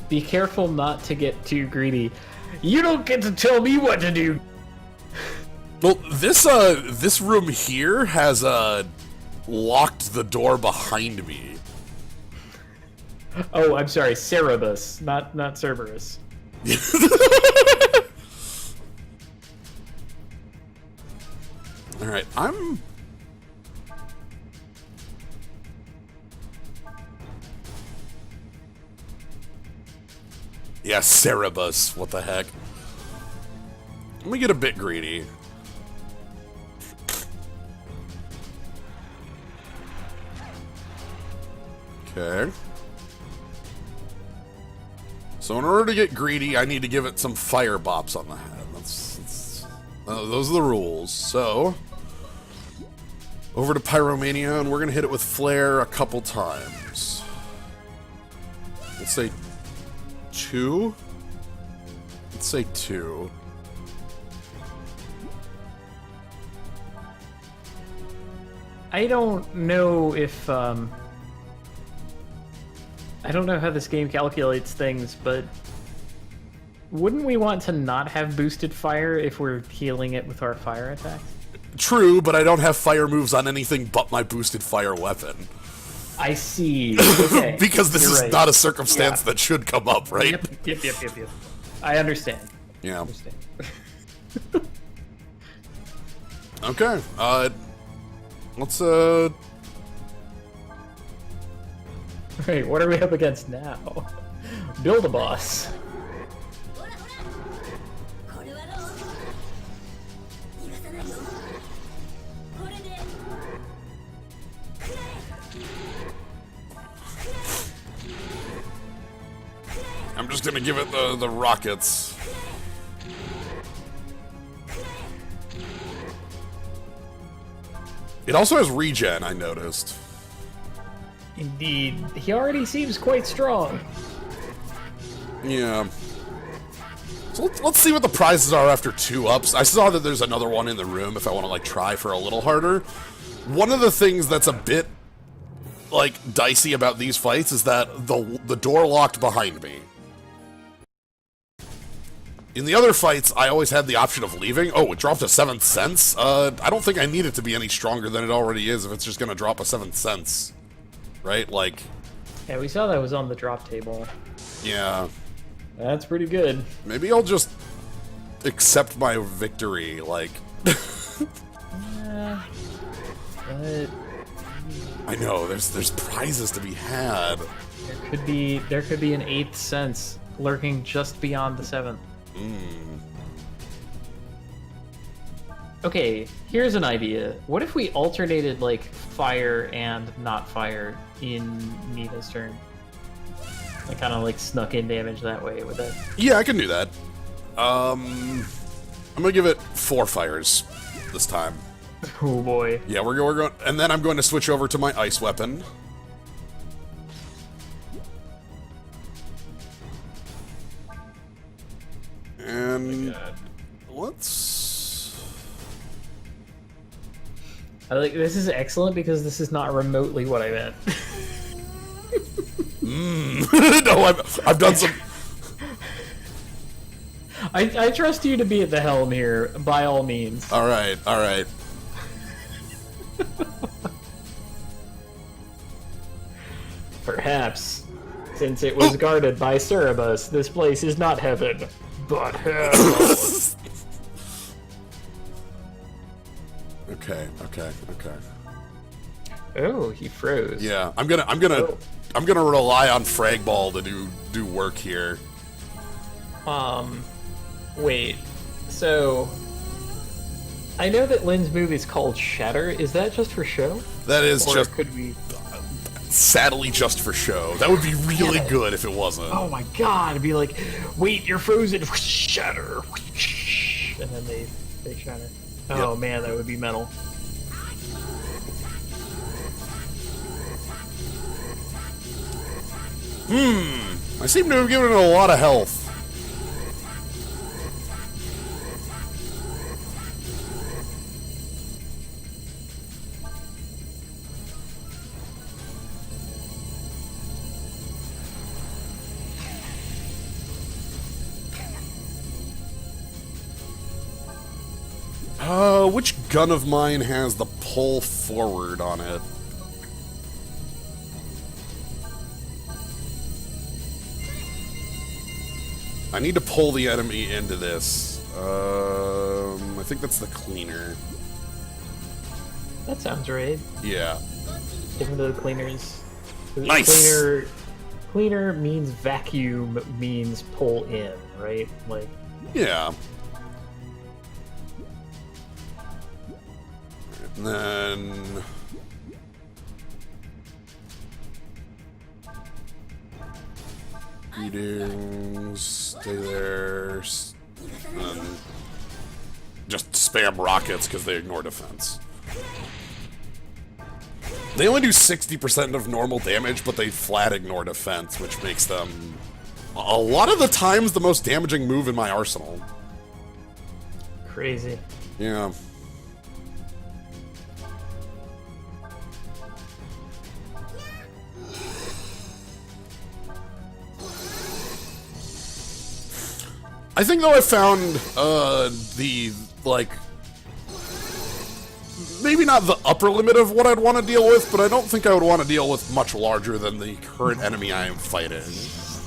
Be careful not to get too greedy. You don't get to tell me what to do. Well, this room here has locked the door behind me. Oh, I'm sorry, Cerberus, not Cerberus. All right, Yeah, Cerberus. What the heck? Let me get a bit greedy. Okay. So in order to get greedy, I need to give it some fire bops on the head. Those are the rules. So, over to Pyromania, and we're going to hit it with Flare a couple times. Let's say 2? Let's say 2. I don't know if, I don't know how this game calculates things, but wouldn't we want to not have boosted fire if we're healing it with our fire attacks? True, but I don't have fire moves on anything but my boosted fire weapon. I see. Okay. Because this is right. not a circumstance that should come up, right? Yep. I understand. Yeah. I understand. Okay. Let's Wait, what are we up against now? Build a boss. I'm just gonna give it the rockets. It also has regen, I noticed. Indeed. He already seems quite strong. Yeah. So let's see what the prizes are after 2 ups. I saw that there's another one in the room if I want to, like, try for a little harder. One of the things that's a bit, like, dicey about these fights is that the door locked behind me. In the other fights, I always had the option of leaving. Oh, it dropped to 7th sense? I don't think I need it to be any stronger than it already is if it's just gonna drop a 7th sense. Right? Like... Yeah, we saw that was on the drop table. Yeah. That's pretty good. Maybe I'll just accept my victory, like... Yeah, but I know, there's prizes to be had. there could be an 8th sense lurking just beyond the 7th. Okay, here's an idea. What if we alternated like fire and not fire in Nita's turn? I kind of like snuck in damage that way with it. Yeah, I can do that. I'm gonna give it 4 fires this time. Oh boy. Yeah, we're going, and then I'm going to switch over to my ice weapon. And let's. I like this is excellent because this is not remotely what I meant. No, I've done some. I trust you to be at the helm here, by all means. All right, all right. Perhaps, since it was guarded by Cerebus, this place is not heaven, but hell. Okay. Oh, he froze. Yeah, I'm gonna rely on Fragball to do work here. Wait. So, I know that Lynn's move is called Shatter. Is that just for show? That is Or just could we? sadly just for show. That would be really good if it wasn't. Oh my god! It'd be like, wait, you're frozen. Shatter. And then they shatter. Oh man, that would be metal. I seem to have given it a lot of health. Which gun of mine has the pull forward on it? I need to pull the enemy into this. I think that's the cleaner. That sounds right. Yeah. Give the cleaners. Nice! Cleaner means vacuum means pull in, right? Like. Yeah. And then... Greetings, stay there, and just spam rockets because they ignore defense. They only do 60% of normal damage, but they flat ignore defense, which makes them a lot of the times the most damaging move in my arsenal. Crazy. Yeah. I think though I found the like maybe not the upper limit of what I'd want to deal with, but I don't think I would want to deal with much larger than the current enemy I am fighting.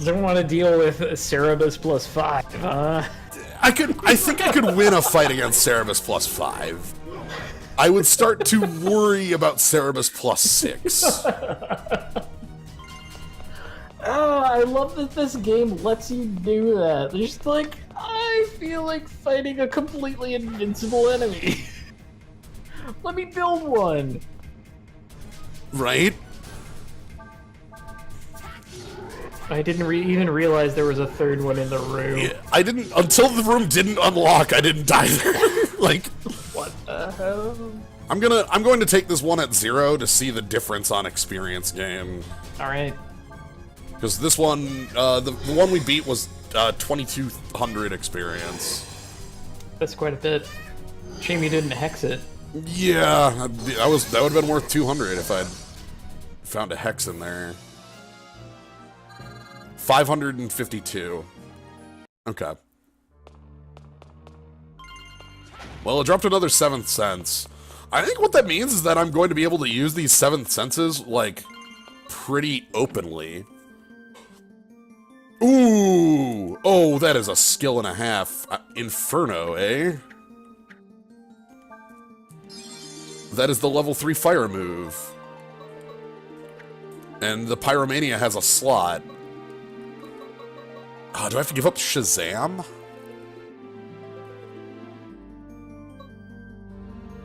Don't want to deal with Cerebus plus 5, huh? I think I could win a fight against Cerebus plus 5. I would start to worry about Cerebus plus 6. Oh, I love that this game lets you do that. There's like, I feel like fighting a completely invincible enemy. Let me build one. Right? I didn't even realize there was a third one in the room. Yeah, I didn't until the room didn't unlock. I didn't die there. Like, What the hell? I'm going to take this one at 0 to see the difference on experience gain. All right. Because this one, the one we beat was 2,200 experience. That's quite a bit. Shame you didn't hex it. Yeah, that would have been worth 200 if I'd found a hex in there. 552. Okay. Well, it dropped another 7th sense. I think what that means is that I'm going to be able to use these 7th senses, like, pretty openly. Ooh! Oh, that is a skill and a half. Inferno, eh? That is the level 3 fire move. And the Pyromania has a slot. Oh, do I have to give up Shazam?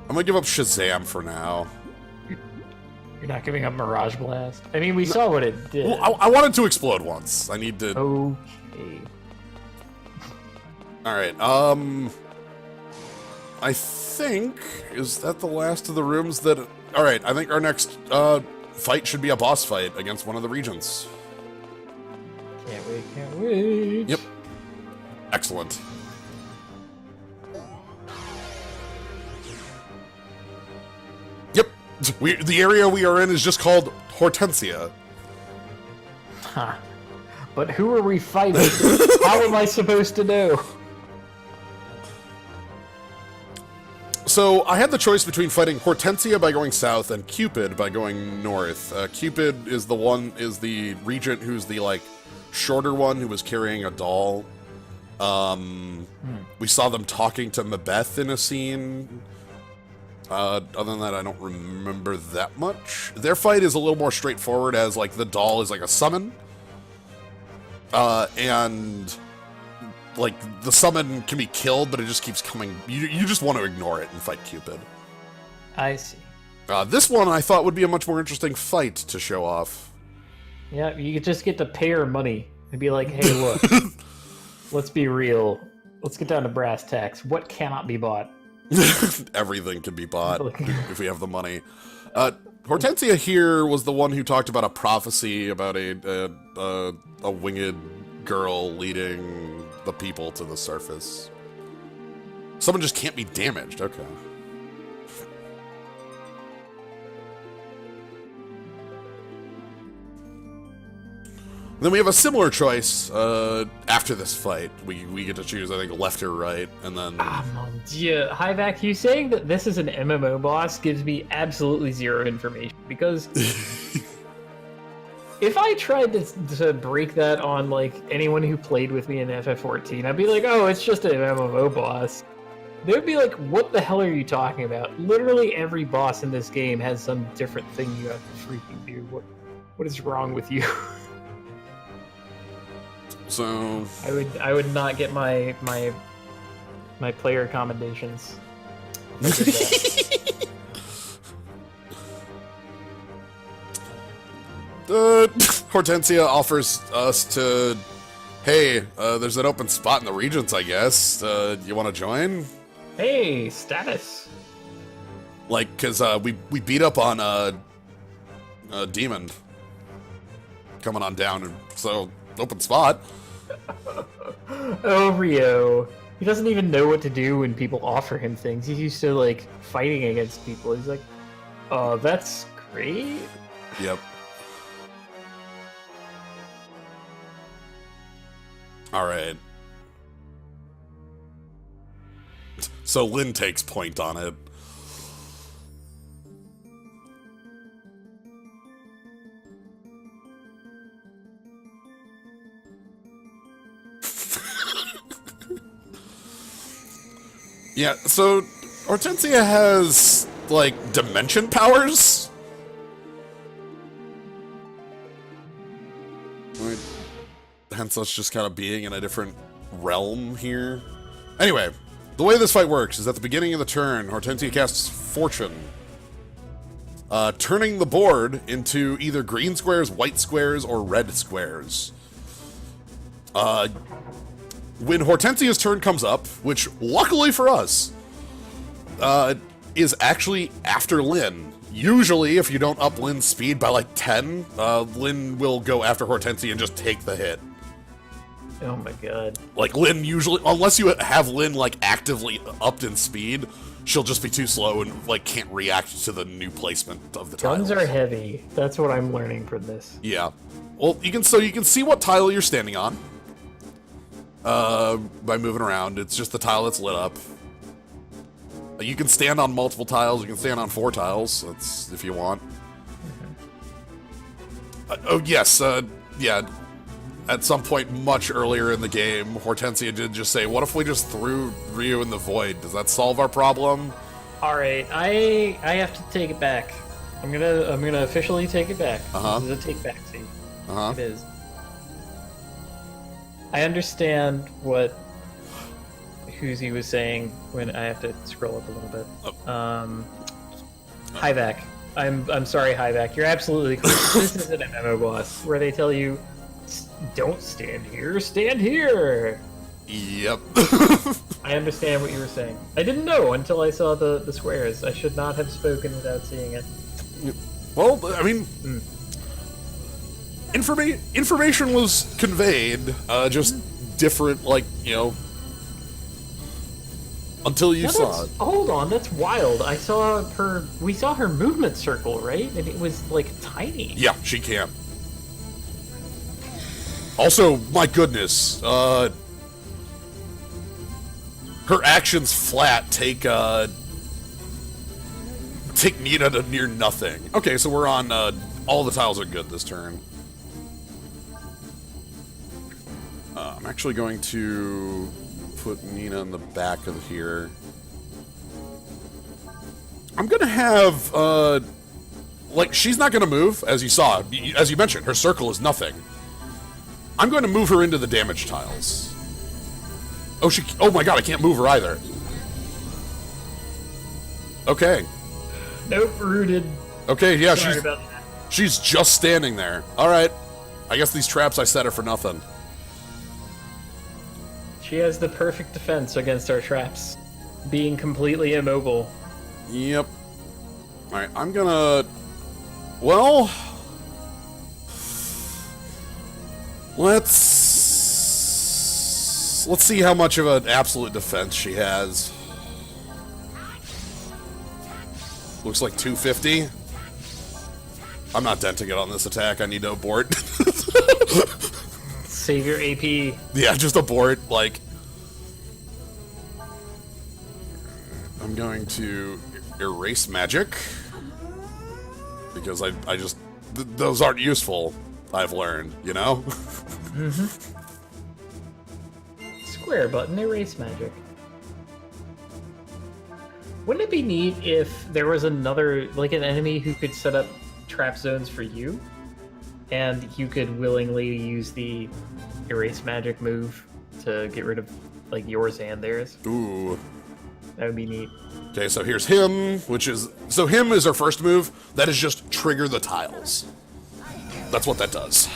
I'm gonna give up Shazam for now. You're not giving up Mirage Blast? I mean, we saw what it did. Well, I wanted to explode once. I need to... Okay. Alright, I think... Is that the last of the rooms that... Alright, I think our next, fight should be a boss fight against one of the regents. Can't wait. Yep. Excellent. Yep. The area we are in is just called Hortensia. Huh. But who are we fighting? How am I supposed to know? So, I had the choice between fighting Hortensia by going south and Cupid by going north. Cupid is the regent who's the, like, shorter one who was carrying a doll. We saw them talking to Mabeth in a scene. Other than that, I don't remember that much. Their fight is a little more straightforward as, like, the doll is like a summon. And, like, the summon can be killed, but it just keeps coming. You just want to ignore it and fight Cupid. I see. This one I thought would be a much more interesting fight to show off. Yeah, you could just get to pay her money and be like, hey, look, let's be real. Let's get down to brass tacks. What cannot be bought? Everything can be bought if we have the money. Hortensia here was the one who talked about a prophecy about a winged girl leading the people to the surface. Someone just can't be damaged. Okay. Then we have a similar choice after this fight. We get to choose, I think, left or right, and then... Ah, mon dieu. Hivac, you saying that this is an MMO boss gives me absolutely zero information, because if I tried to break that on, like, anyone who played with me in FF14, I'd be like, oh, it's just an MMO boss. They'd be like, what the hell are you talking about? Literally every boss in this game has some different thing you have to freaking do. What is wrong with you? So I would not get my player commendations. Hortensia offers us to, hey, there's an open spot in the Regents, I guess. You want to join? Hey, status. Like, cause we beat up on a demon coming on down, and so open spot. Oh, Rio. He doesn't even know what to do when people offer him things. He's used to, like, fighting against people. He's like, oh, that's great. Yep. Alright. So Lynn takes point on it. Yeah, so Hortensia has, like, dimension powers? Right. Hence us just kind of being in a different realm here. Anyway, the way this fight works is at the beginning of the turn, Hortensia casts Fortune, turning the board into either green squares, white squares, or red squares. When Hortensia's turn comes up, which, luckily for us, is actually after Lynn. Usually, if you don't up Lynn's speed by, like, 10, Lynn will go after Hortensia and just take the hit. Oh my god. Like, Lynn usually, unless you have Lynn, like, actively upped in speed, she'll just be too slow and, like, can't react to the new placement of the tiles. Guns are heavy. That's what I'm learning from this. Yeah. Well, you can see what tile you're standing on. By moving around. It's just the tile that's lit up. You can stand on multiple tiles. You can stand on 4 tiles. That's if you want. Oh, yes. Yeah. At some point much earlier in the game, Hortensia did just say, what if we just threw Ryu in the void? Does that solve our problem? All right, I have to take it back. I'm gonna officially take it back. Uh-huh. This is a take back scene. Uh-huh. It is. I understand what Hoosie was saying when I have to scroll up a little bit. Oh. Hivac. I'm sorry, Hivac. You're absolutely correct. This isn't a MMO boss where they tell you, don't stand here, stand here. Yep. I understand what you were saying. I didn't know until I saw the squares. I should not have spoken without seeing it. Well, I mean, information was conveyed, just different, like, you know, until you saw it. Hold on, that's wild. We saw her movement circle, right? And it was, like, tiny. Yeah, she can. Also, my goodness, her actions flat take Nina to near nothing. Okay, so we're on, all the tiles are good this turn. I'm actually going to put Nina in the back of here. I'm gonna have, like, she's not gonna move, as you saw. As you mentioned, her circle is nothing. I'm going to move her into the damage tiles. Oh my god, I can't move her either. Okay. Nope, rooted. Okay, yeah, Sorry about that. she's just standing there. Alright. I guess these traps I set are for nothing. She has the perfect defense against our traps. Being completely immobile. Yep. Alright, I'm gonna... Well... Let's see how much of an absolute defense she has. Looks like 250. I'm not denting it on this attack. I need to abort. Save your AP. Yeah, just abort. Like, I'm going to erase magic because I just those aren't useful. I've learned, you know. Square button, erase magic. Wouldn't it be neat if there was another, like an enemy who could set up trap zones for you, and you could willingly use the erase magic move to get rid of, like, yours and theirs? Ooh. That would be neat. Okay, so here's him, so him is our first move. That is just trigger the tiles. That's what that does.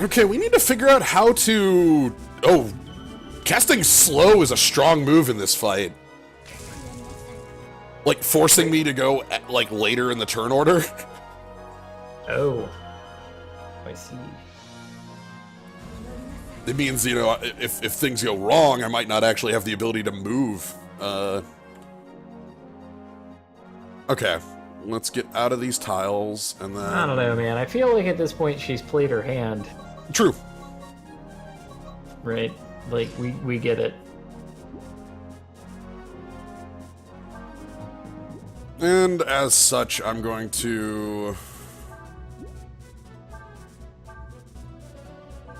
Okay, we need to figure out how to... Oh, casting slow is a strong move in this fight. Like, forcing me to go, like, later in the turn order. Oh. I see. It means, you know, if things go wrong, I might not actually have the ability to move. Okay, let's get out of these tiles, and then... I don't know, man. I feel like at this point she's played her hand. True. Right? Like, we get it. And as such, I'm going to...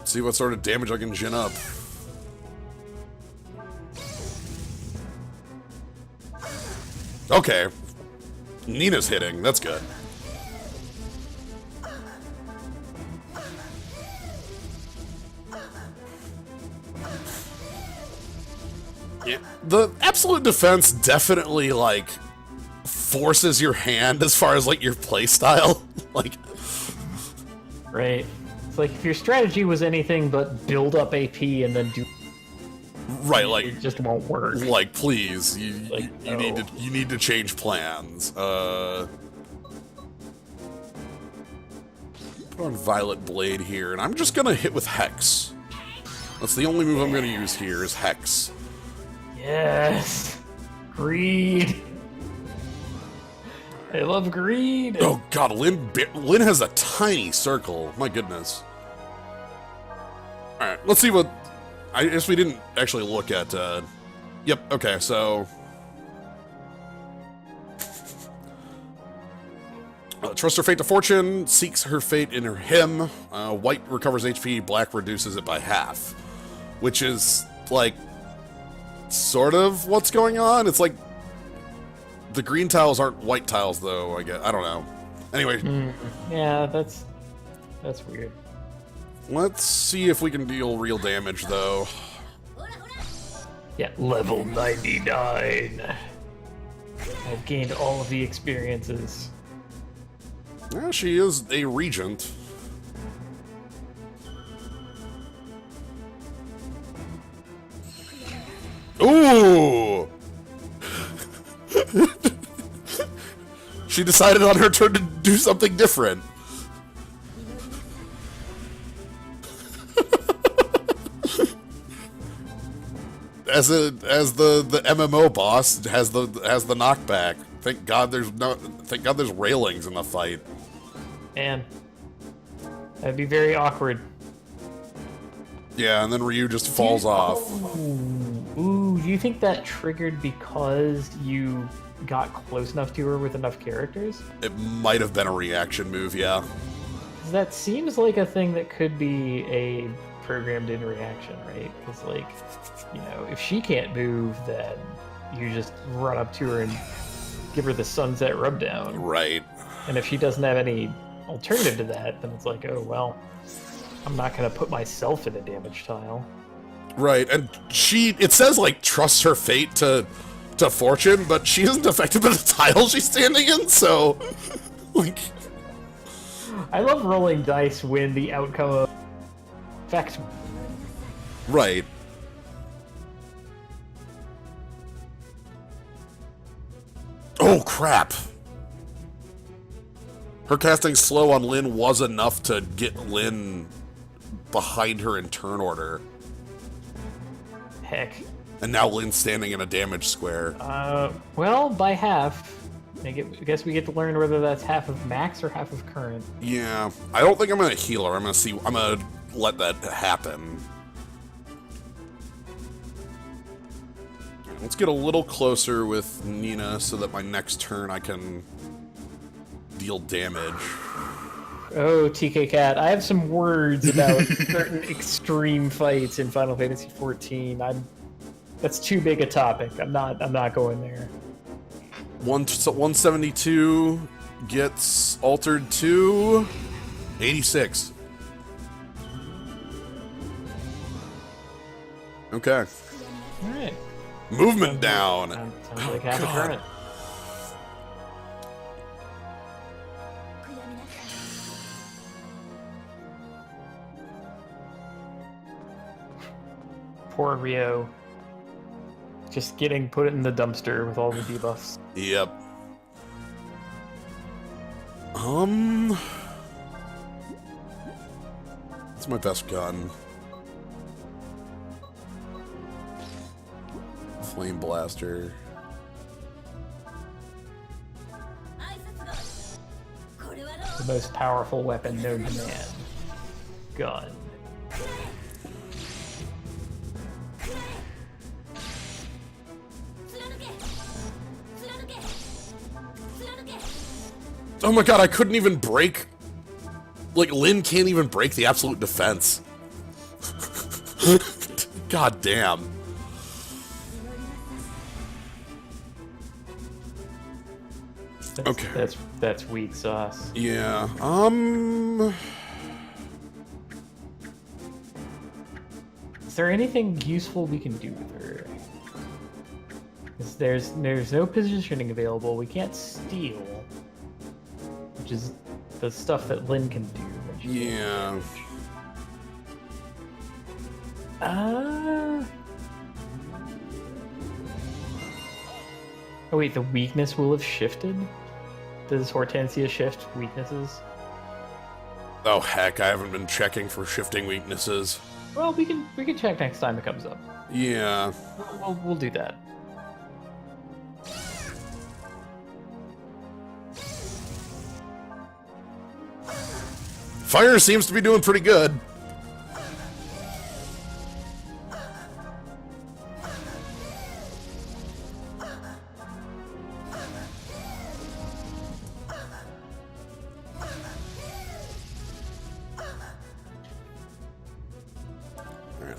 see what sort of damage I can gin up. Okay. Nina's hitting. That's good. Yeah. The absolute defense definitely, like, forces your hand as far as, like, your playstyle. Like... Right. It's like, if your strategy was anything but build up AP and then do... Right, like... It just won't work. Like, please, you no. need to change plans. Put on Violet Blade here, and I'm just gonna hit with Hex. That's the only move I'm gonna use here, is Hex. Yes! Greed! I love greed! Oh god, Lynn has a tiny circle. My goodness. Alright, let's see what... I guess we didn't actually look at, Yep, okay, so... Trust her fate to fortune, seeks her fate in her hymn. White recovers HP, black reduces it by half. which is like sort of what's going on. It's like the green tiles aren't white tiles, though. I guess I don't know. Anyway, Yeah, that's weird. let's see if we can deal real damage, though. Yeah, level 99. I've gained all of the experiences. Yeah, she is a regent. Ooh! She decided on her turn to do something different. As the MMO boss has the knockback. Thank God there's railings in the fight. Man, that'd be very awkward. Yeah, and then Ryu just falls off. Ooh, do you think that triggered because you got close enough to her with enough characters? It might have been a reaction move, yeah. 'Cause that seems like a thing that could be a programmed in reaction, right? Because, like, you know, if she can't move, then you just run up to her and give her the sunset rubdown. Right. And if she doesn't have any alternative to that, then it's like, oh, well, I'm not going to put myself in a damage tile. Right, and it says, like, trusts her fate to fortune, but she isn't affected by the tile she's standing in, so, like... I love rolling dice when the outcome of affects me. Right. Oh, crap. Her casting slow on Lyn was enough to get Lyn behind her in turn order. Heck. And now Lyn's standing in a damage square. Well, by half. I guess we get to learn whether that's half of max or half of current. Yeah. I don't think I'm gonna heal her. I'm gonna let that happen. Let's get a little closer with Nina so that my next turn I can deal damage. Oh, TK Cat, I have some words about certain extreme fights in Final Fantasy XIV. That's too big a topic. I'm not going there. 172 gets altered to 86. Okay. All right. Movement down. Sounds like half a current. Poor Rio. Just getting put in the dumpster with all the debuffs. Yep. That's my best gun. Flame Blaster. The most powerful weapon known to man. Gun. Oh my god, I couldn't even break... Like, Lyn can't even break the absolute defense. God damn. Okay. That's weak sauce. Yeah, Is there anything useful we can do with her? 'Cause there's no positioning available. We can't steal, which is the stuff that Lyn can do. When she yeah. Oh wait, the weakness will have shifted? Does Hortensia shift weaknesses? Oh heck, I haven't been checking for shifting weaknesses. Well, we can check next time it comes up. Yeah. We'll do that. Fire seems to be doing pretty good.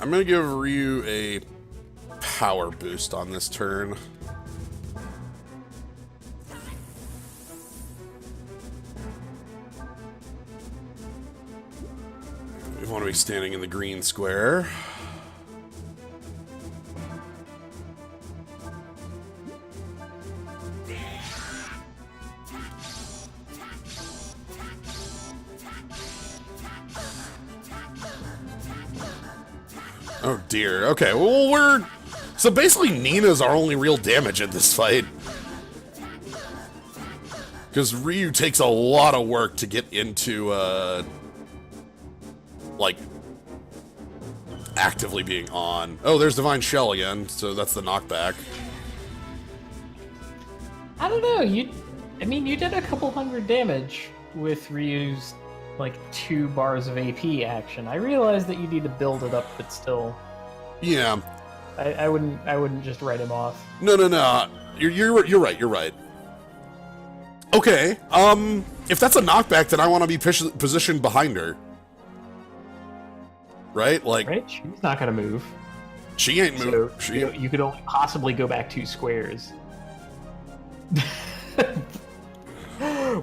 I'm gonna give Ryu a power boost on this turn. We want to be standing in the green square. Oh dear. Okay, well we're... So basically Nina's our only real damage in this fight. Because Ryu takes a lot of work to get into, like, actively being on. Oh, there's Divine Shell again, so that's the knockback. I don't know, I mean, you did a couple hundred damage with Ryu's, like, 2 bars of AP action. I realize that you need to build it up, but still... Yeah. I wouldn't just write him off. No. You're right. Okay, if that's a knockback, then I want to be positioned behind her. Right? Like... Right? She's not gonna move. She ain't moving. So, you could only possibly go back 2 squares.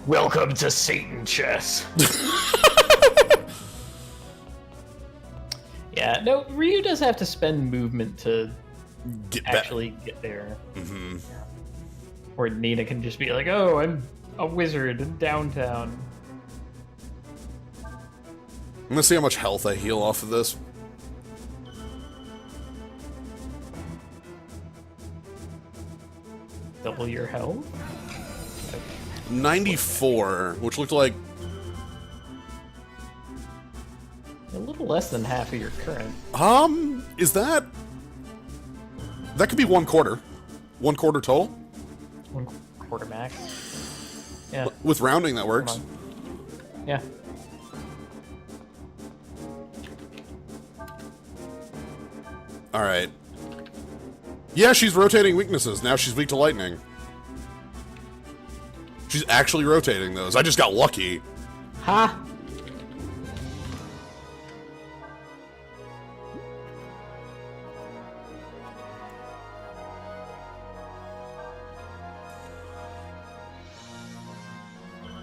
Welcome to Satan Chess. Yeah, no, Ryu does have to spend movement to actually get there. Mm-hmm. Or Nina can just be like, oh, I'm a wizard in downtown. I'm gonna see how much health I heal off of this. Double your health? 94, which looked like... A little less than half of your current. Is that... That could be 1/4. 1/4 total? 1/4 max. Yeah. With rounding, that works. Yeah. Alright. Yeah, she's rotating weaknesses. Now she's weak to lightning. She's actually rotating those. I just got lucky. Ha!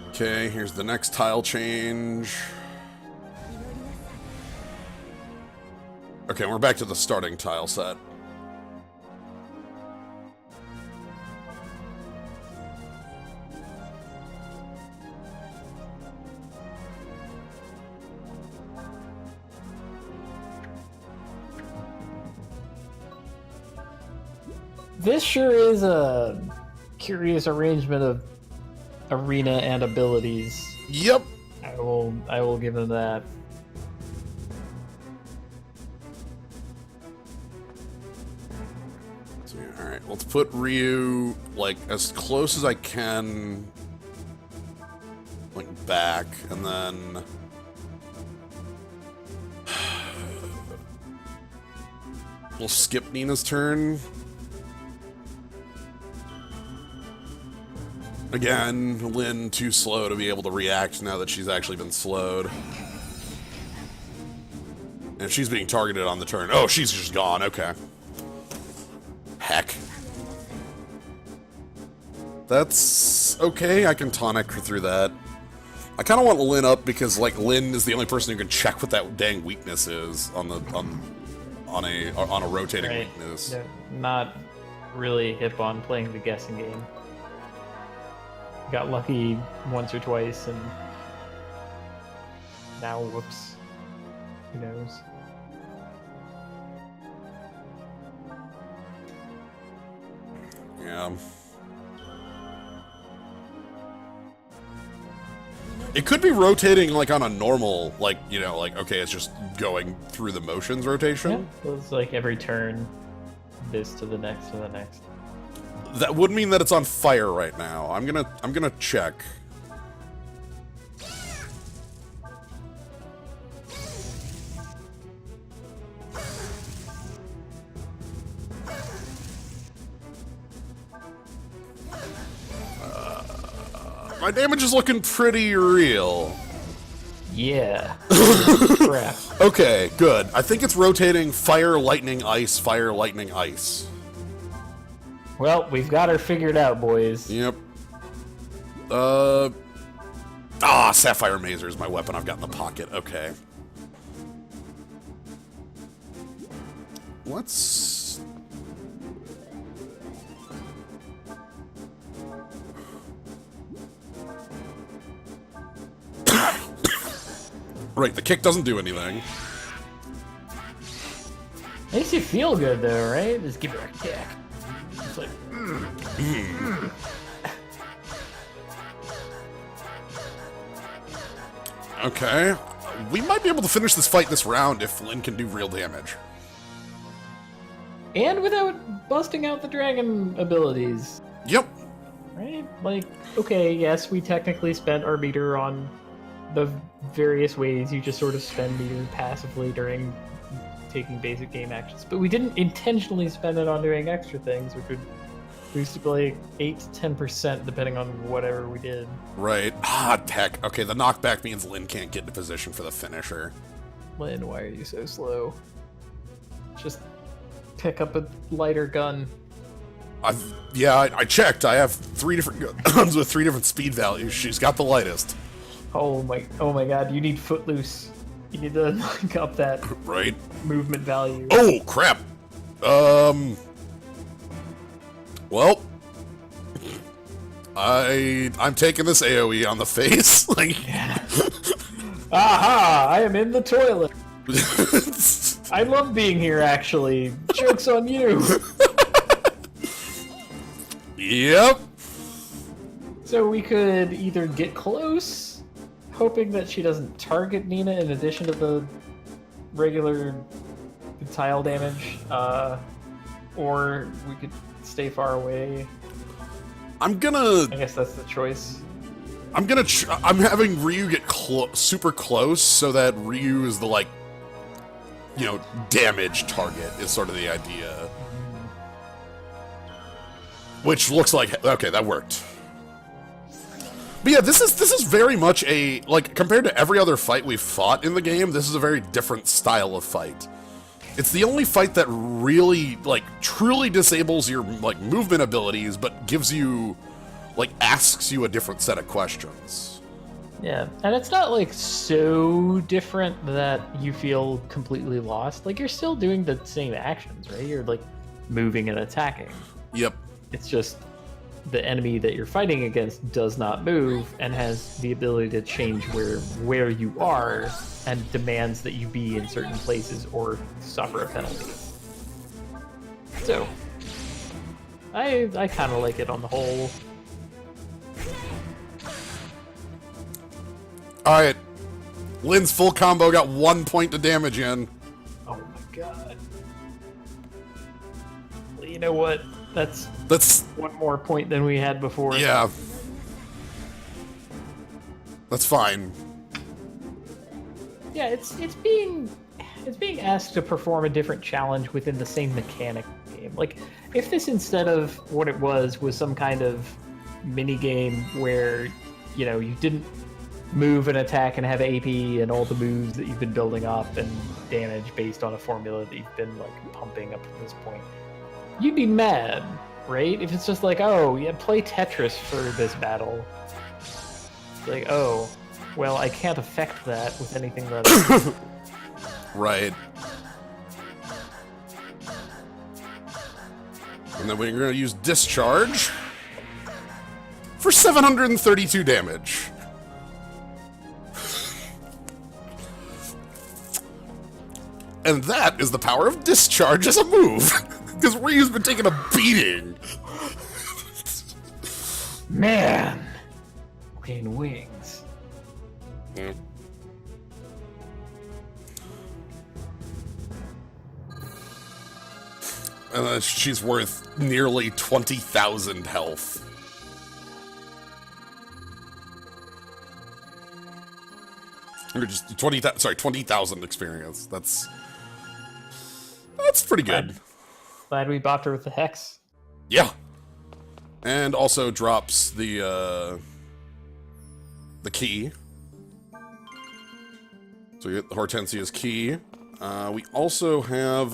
Okay, here's the next tile change. Okay, we're back to the starting tile set. This sure is a curious arrangement of arena and abilities. Yep. I will give them that. So, all right, let's put Ryu like as close as I can, like back, and then we'll skip Nina's turn. Again, Lynn too slow to be able to react now that she's actually been slowed. And she's being targeted on the turn. Oh, she's just gone. Okay. Heck. That's okay. I can tonic her through that. I kind of want Lynn up because, like, Lynn is the only person who can check what that dang weakness is on a rotating weakness. They're not really hip on playing the guessing game. Got lucky once or twice, and now, whoops. Who knows? Yeah. It could be rotating, like, on a normal, like, you know, like, okay, it's just going through the motions rotation. Yeah, it's like every turn, this to the next to the next. That would mean that it's on fire right now. I'm gonna check. My damage is looking pretty real. Yeah. Crap. Okay, good. I think it's rotating fire, lightning, ice, fire, lightning, ice. Well, we've got her figured out, boys. Yep. Sapphire Mazer is my weapon I've got in the pocket. Okay. Let's... Right, the kick doesn't do anything. Makes you feel good, though, right? Just give her a kick. It's like, Okay. We might be able to finish this fight this round if Lynn can do real damage. And without busting out the dragon abilities. Yep. Right? Like, okay, yes, we technically spent our meter on the various ways you just sort of spend meter passively during taking basic game actions, but we didn't intentionally spend it on doing extra things, which would boost it like 8 to 10% depending on whatever we did. Right. Heck. Okay, the knockback means Lynn can't get into position for the finisher. Lynn, why are you so slow? Just pick up a lighter gun. I checked. I have 3 different guns with 3 different speed values. She's got the lightest. Oh my god, you need Footloose. You need to link up that right movement value. Oh crap. Well, I'm taking this AoE on the face. Like, aha! I am in the toilet. I love being here. Actually, joke's on you. Yep. So we could either get close, hoping that she doesn't target Nina in addition to the regular tile damage, or we could stay far away. I guess that's the choice. I'm having Ryu get super close so that Ryu is the, like, you know, damage target is sort of the idea. Which looks like, okay, that worked. But yeah, this is very much a, like, compared to every other fight we've fought in the game, this is a very different style of fight. It's the only fight that really, like, truly disables your, like, movement abilities, but gives you, like, asks you a different set of questions. Yeah, and it's not, like, so different that you feel completely lost. Like, you're still doing the same actions, right? You're, like, moving and attacking. Yep. It's just the enemy that you're fighting against does not move and has the ability to change where you are and demands that you be in certain places or suffer a penalty. So, I kind of like it on the whole. Alright. Lynn's full combo got 1 point to damage in. Oh my god. Well, you know what? That's one more point than we had before. Yeah. That's fine. Yeah, it's being asked to perform a different challenge within the same mechanic game. Like, if this instead of what it was some kind of mini game where, you know, you didn't move and attack and have AP and all the moves that you've been building up and damage based on a formula that you've been, like, pumping up to this point, you'd be mad, right? If it's just like, oh, yeah, play Tetris for this battle. Like, oh, well, I can't affect that with anything that Right. And then we're going to use Discharge for 732 damage. And that is the power of Discharge as a move. Because Ryu's been taking a beating. Man! Green wings. Mm. And she's worth nearly 20,000 health. Or just 20,000 experience. That's pretty good. Glad we bopped her with the Hex. Yeah. And also drops the key. So we get Hortensia's key. We also have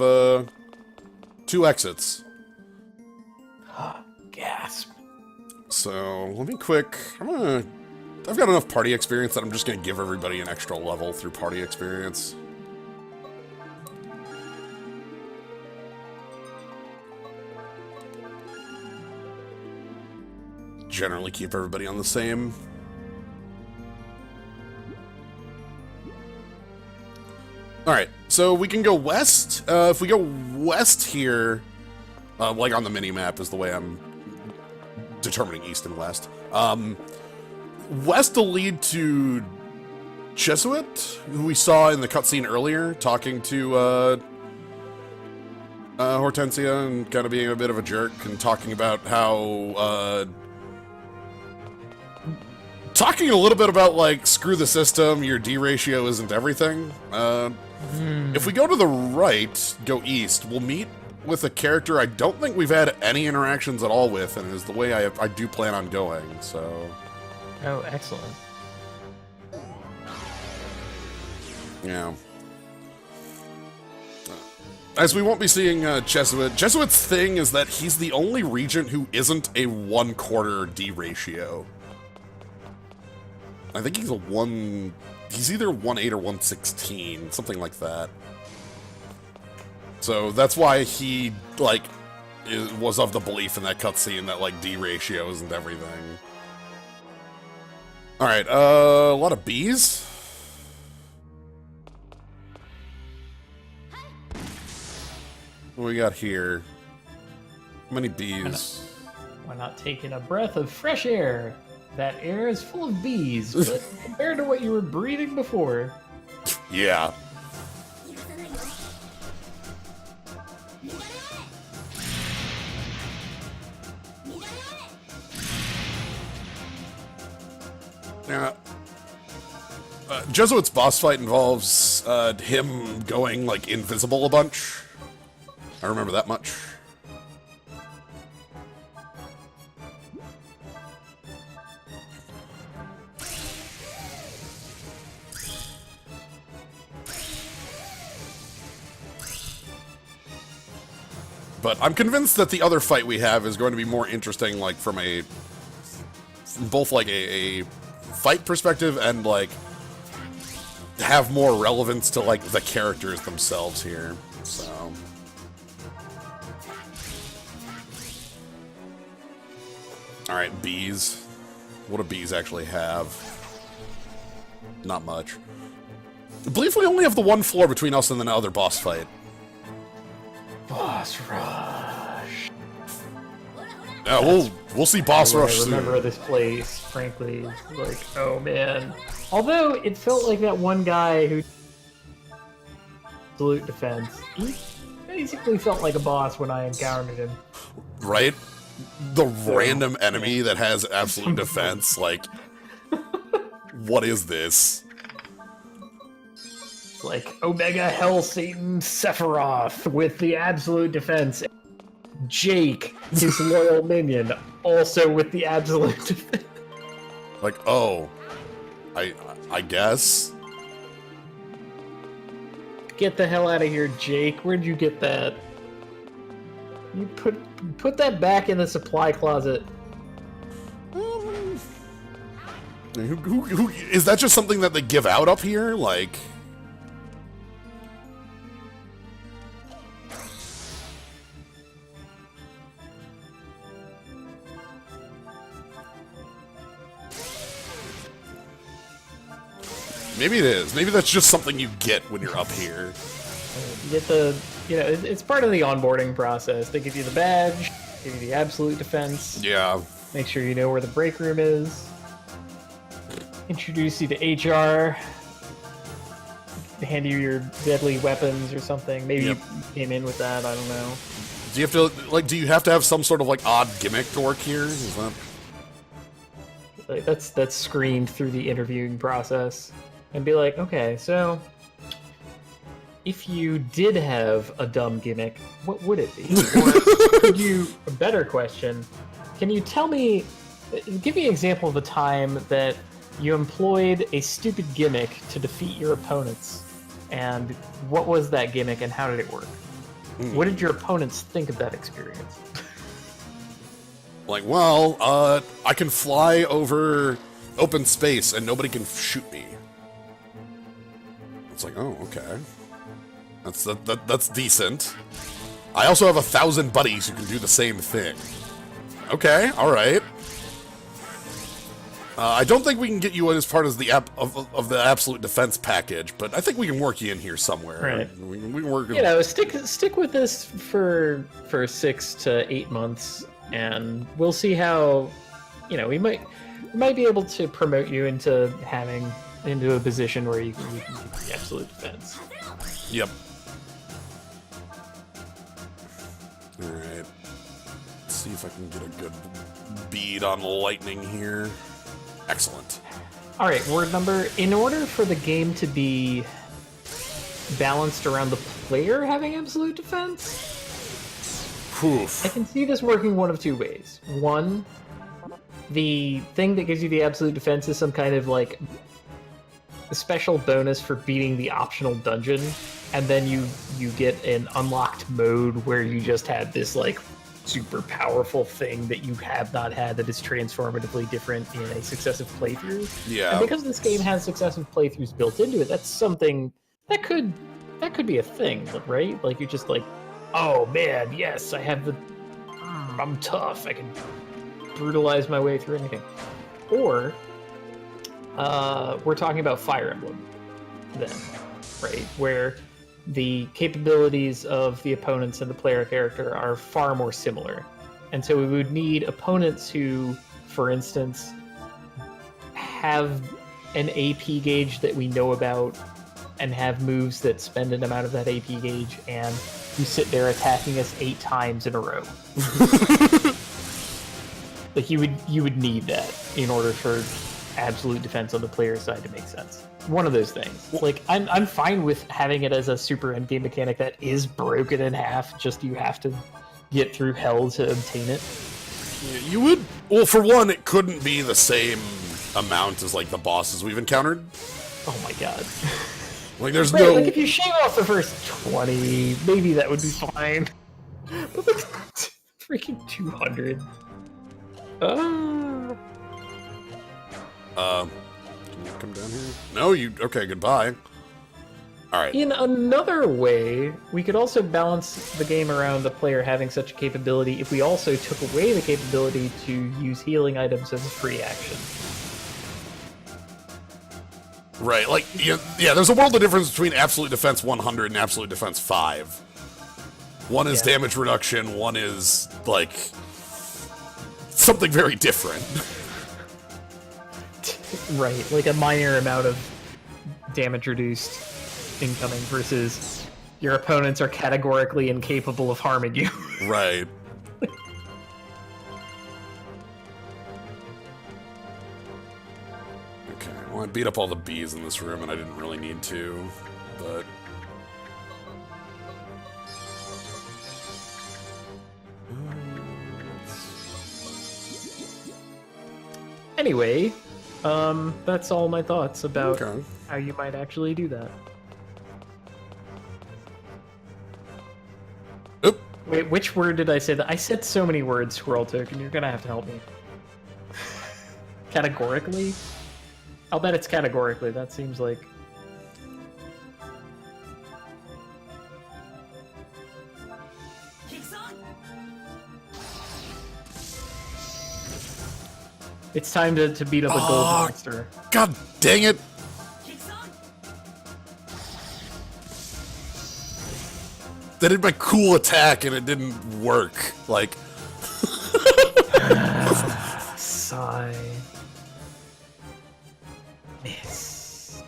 2 exits. Gasp. So let me quick. I've got enough party experience that I'm just gonna give everybody an extra level through party experience. Generally keep everybody on the same. Alright, so we can go west. If we go west here, like on the mini-map is the way I'm determining east and west. West will lead to Jesuit, who we saw in the cutscene earlier, talking to Hortensia and kind of being a bit of a jerk and talking about how... talking a little bit about, like, screw the system, your D ratio isn't everything. If we go to the right, go east, we'll meet with a character I don't think we've had any interactions at all with, and is the way I do plan on going, so... Oh, excellent. Yeah. As we won't be seeing Jesuit. Jesuit's thing is that he's the only regent who isn't a 1/4 D ratio. I think he's he's either 1/8 or 1/16, something like that. So that's why he, like, was of the belief in that cutscene that, like, D ratio isn't everything. Alright, a lot of bees. What do we got here? How many bees? Why not take in a breath of fresh air? That air is full of bees, but compared to what you were breathing before. Yeah. Yeah. Jesuit's boss fight involves him going, like, invisible a bunch. I remember that much. But I'm convinced that the other fight we have is going to be more interesting, like, from both, like, a fight perspective and, like, have more relevance to, like, the characters themselves here, so... Alright, bees. What do bees actually have? Not much. I believe we only have the one floor between us and the other boss fight. Boss rush. Yeah, we'll see boss rush soon. I remember this place, frankly. Like, oh man. Although it felt like that one guy who absolute defense. He basically felt like a boss when I encountered him. Right? The random enemy that has absolute defense, like, what is this? Like Omega Hell Satan Sephiroth with the absolute defense. Jake, his loyal minion, also with the absolute defense. Like, oh, I guess. Get the hell out of here, Jake. Where'd you get that? You put that back in the supply closet. Who is that? Just something that they give out up here, like? Maybe it is. Maybe that's just something you get when you're up here. You get the, it's part of the onboarding process. They give you the badge, give you the absolute defense. Yeah. Make sure you know where the break room is. Introduce you to HR. Hand you your deadly weapons or something. Maybe you came in with that. I don't know. Do you have to do you have to have some sort of like odd gimmick to work here? Is that? Like, that's screened through the interviewing process. And be like, okay, so if you did have a dumb gimmick, what would it be? Or could you, a better question, can you tell me, give me an example of a time that You employed a stupid gimmick to defeat your opponents. And what was that gimmick and how did it work? What did your opponents think of that experience? Like, well, I can fly over open space and nobody can shoot me. It's like, oh, okay. That's decent. I also have 1,000 buddies who can do the same thing. Okay, all right. I don't think we can get you as part of the of the absolute defense package, but I think we can work you in here somewhere. Right. We can work. You know, stick with this for 6 to 8 months, and we'll see how. You know, we might be able to promote you into a position where you can get the absolute defense. Yep. All right. Let's see if I can get a good bead on lightning here. Excellent. All right, word number. In order for the game to be balanced around the player having absolute defense, Oof. I can see this working one of two ways. One, the thing that gives you the absolute defense is some kind of like a special bonus for beating the optional dungeon, and then you get an unlocked mode where you just have this like super powerful thing that you have not had that is transformatively different in a successive playthrough. Yeah. And because this game has successive playthroughs built into it, that's something that could be a thing, right? Like you're just like, oh man, yes, I have I'm tough. I can brutalize my way through anything. Or we're talking about Fire Emblem then, right? Where the capabilities of the opponents and the player character are far more similar. And so we would need opponents who, for instance, have an AP gauge that we know about and have moves that spend an amount of that AP gauge and who sit there attacking us 8 times in a row. Like you would need that in order for absolute defense on the player side to make sense. One of those things. Like I'm fine with having it as a super endgame mechanic that is broken in half. Just you have to get through hell to obtain it. Yeah, you would. Well, for one, it couldn't be the same amount as like the bosses we've encountered. Oh my god. Like there's right, no. Like if you shave off the first 20, maybe that would be fine. But like freaking 200. Can you come down here? No, you. Okay, goodbye. All right. In another way, we could also balance the game around the player having such a capability if we also took away the capability to use healing items as a free action. Right, like, yeah, there's a world of difference between Absolute Defense 100 and Absolute Defense 5. One is damage reduction, one is, like, something very different. Right, like a minor amount of damage reduced incoming versus your opponents are categorically incapable of harming you. Right. Okay, well, I beat up all the bees in this room and I didn't really need to, but... Anyway, that's all my thoughts about Okay. how you might actually do that. Oop. Wait, which word did I say that? I said so many words, Squirrel Token. You're gonna have to help me. Categorically? I'll bet it's categorically. That seems like... It's time to beat up a gold monster. God dang it! That did my cool attack and it didn't work. Like... Sigh. Miss.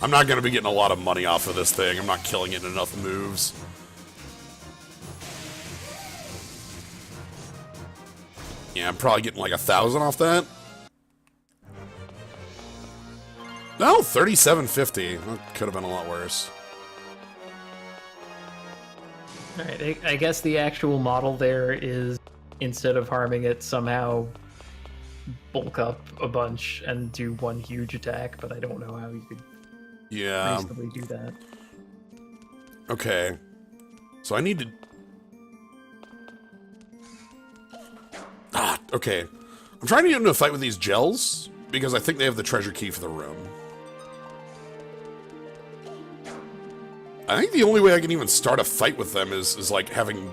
I'm not going to be getting a lot of money off of this thing. I'm not killing it in enough moves. Yeah, I'm probably getting like 1,000 off that. No, 3750. That could have been a lot worse. Alright, I guess the actual model there is, instead of harming it, somehow bulk up a bunch and do one huge attack, but I don't know how you could reasonably do that. Okay. So I need to... okay. I'm trying to get into a fight with these gels, because I think they have the treasure key for the room. I think the only way I can even start a fight with them is like having,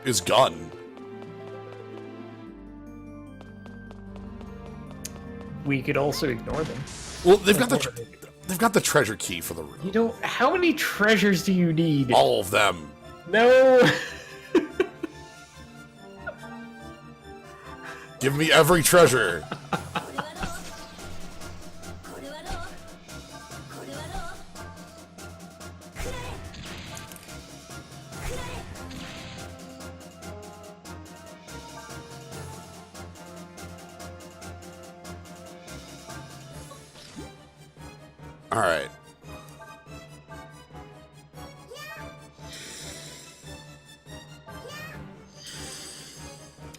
his gun. We could also ignore them. Well, they've got the treasure key for the room. You don't... How many treasures do you need? All of them. No! Give me every treasure. All right.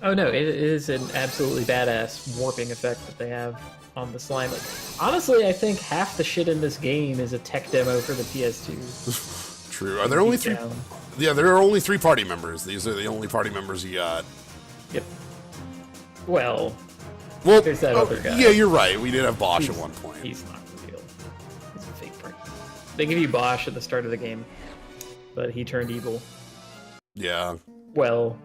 Oh no, it is an absolutely badass warping effect that they have on the slime. Like, honestly, I think half the shit in this game is a tech demo for the PS2. True. Are there only three? Yeah, there are only 3 party members. These are the only party members you got. Yep. Well, Well, there's that other guy. Yeah, you're right. We did have Bosch at one point. He's not real. He's a fake friend. They give you Bosch at the start of the game, but he turned evil. Yeah. Well,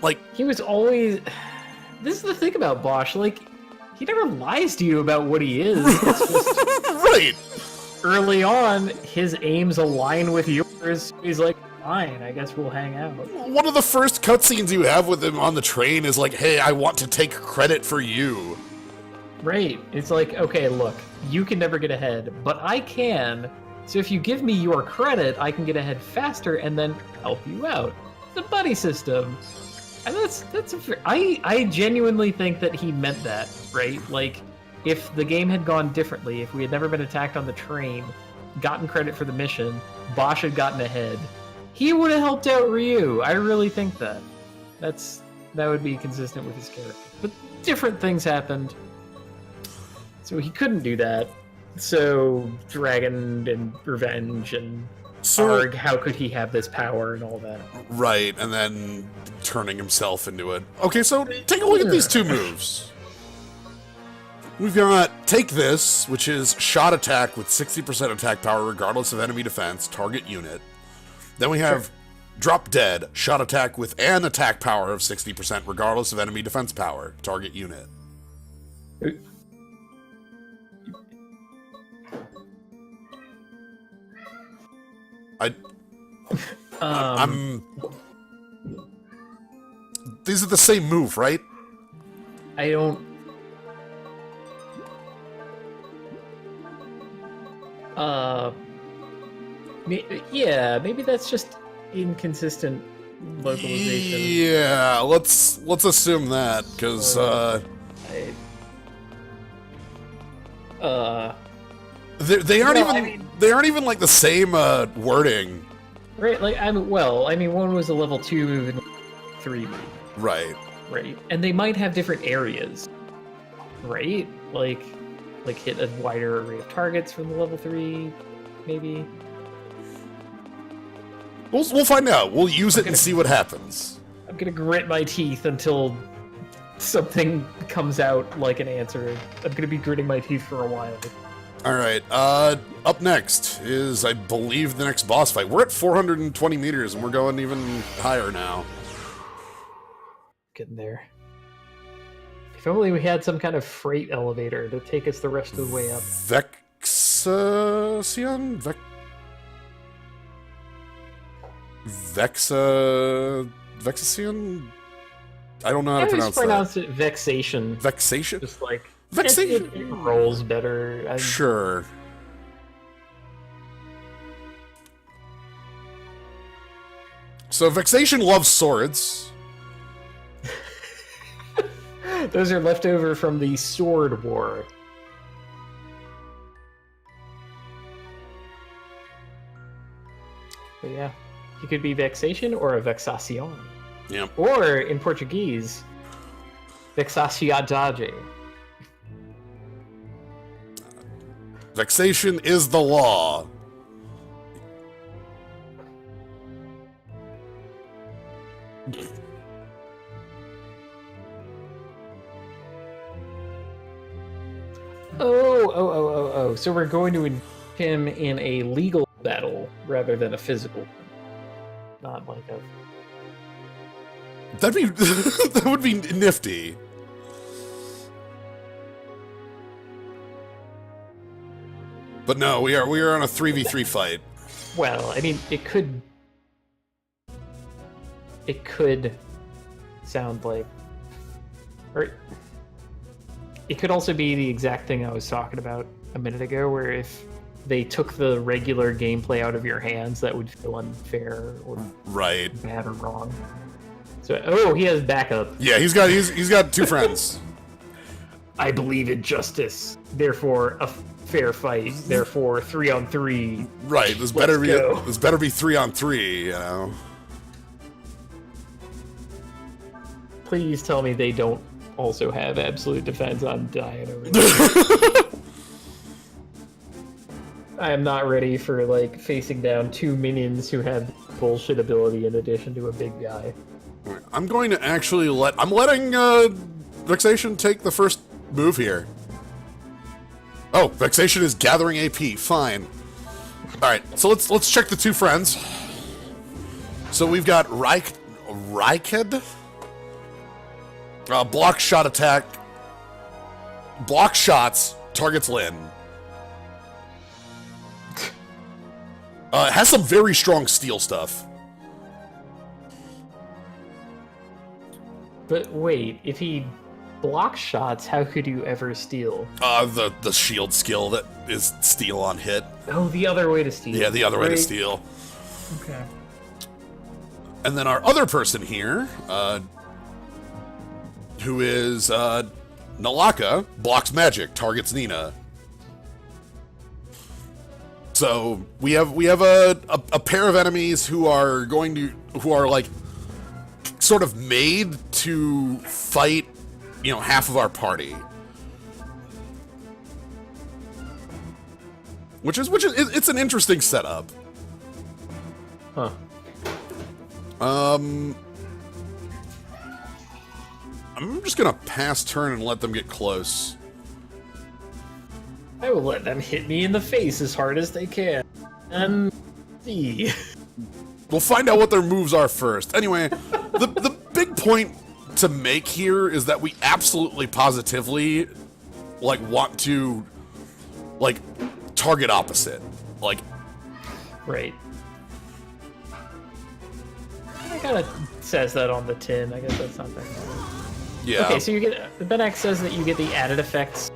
like... He was always... This is the thing about Bosch, like, he never lies to you about what he is. It's just... Right! Early on, his aims align with yours. He's like, fine, I guess we'll hang out. One of the first cutscenes you have with him on the train is like, hey, I want to take credit for you. Right. It's like, okay, look, you can never get ahead, but I can. So if you give me your credit, I can get ahead faster and then help you out. The buddy system. And I genuinely think that he meant that, right? Like, if the game had gone differently, if we had never been attacked on the train, gotten credit for the mission, Bosch had gotten ahead, he would have helped out Ryu. I really think that. That would be consistent with his character. But different things happened. So he couldn't do that. So Dragon and Revenge and Arg, how could he have this power and all that? Right, and then turning himself into it. Okay, so take a look at these 2 moves. We've got Take This, which is shot attack with 60% attack power regardless of enemy defense, target unit. Then we have Drop Dead, shot attack with an attack power of 60% regardless of enemy defense power, target unit. These are the same move, right? I don't... yeah, maybe that's just inconsistent localization. Yeah, let's assume that, because, they aren't even like the same wording. Right, like one was a level 2 move and 3 move. Right. Right. And they might have different areas. Right? Like hit a wider array of targets from the level 3, maybe. We'll find out. We'll use it and see what happens. I'm gonna grit my teeth until something comes out like an answer. I'm gonna be gritting my teeth for a while. Alright, up next is, I believe, the next boss fight. We're at 420 meters, and we're going even higher now. Getting there. If only we had some kind of freight elevator to take us the rest of the way up. Vexation? Vexation? I don't know how to pronounce that. I pronounce it Vexation. Vexation? Just like... Vexation? It rolls better. Sure. So Vexation loves swords. Those are left over from the Sword War. But yeah, he could be vexation or a vexación. Yeah. Or, in Portuguese, vexacidade. Vexation is the law. Oh. So we're going to him in a legal battle rather than a physical. Not like a... That'd be that would be nifty. But no, we are on a 3v3 fight. Well, I mean, it could sound like, or it could also be the exact thing I was talking about a minute ago, where if they took the regular gameplay out of your hands, that would feel unfair or right, bad or wrong. So, he has backup. Yeah, he's got two friends. I believe in justice, therefore a fair fight. Therefore 3-on-3. Right. This better be 3-on-3. You know. Please tell me they don't also have absolute defense on dying over there. I am not ready for like facing down 2 minions who have bullshit ability in addition to a big guy. I'm going to actually I'm letting Vexation take the first move here. Oh, Vexation is gathering AP. Fine. All right, so let's check the two friends. So we've got Regent. Block shot attack. Block shots. Targets Lyn. Has some very strong steel stuff. But wait, if he blocks shots, how could you ever steal? The shield skill that is steal on hit. Oh, the other way to steal. Yeah, the other way to steal. Okay. And then our other person here, who is Nalaka, blocks magic, targets Nina. So we have a pair of enemies who are like sort of made to fight, half of our party. Which is it's an interesting setup. Huh. I'm just gonna pass turn and let them get close. I will let them hit me in the face as hard as they can. And see. We'll find out what their moves are first. Anyway, the big point to make here is that we absolutely positively want to target opposite. Right. It kind of says that on the tin. I guess that's not very hard. Yeah. Okay, so you get Benek says that you get the added effects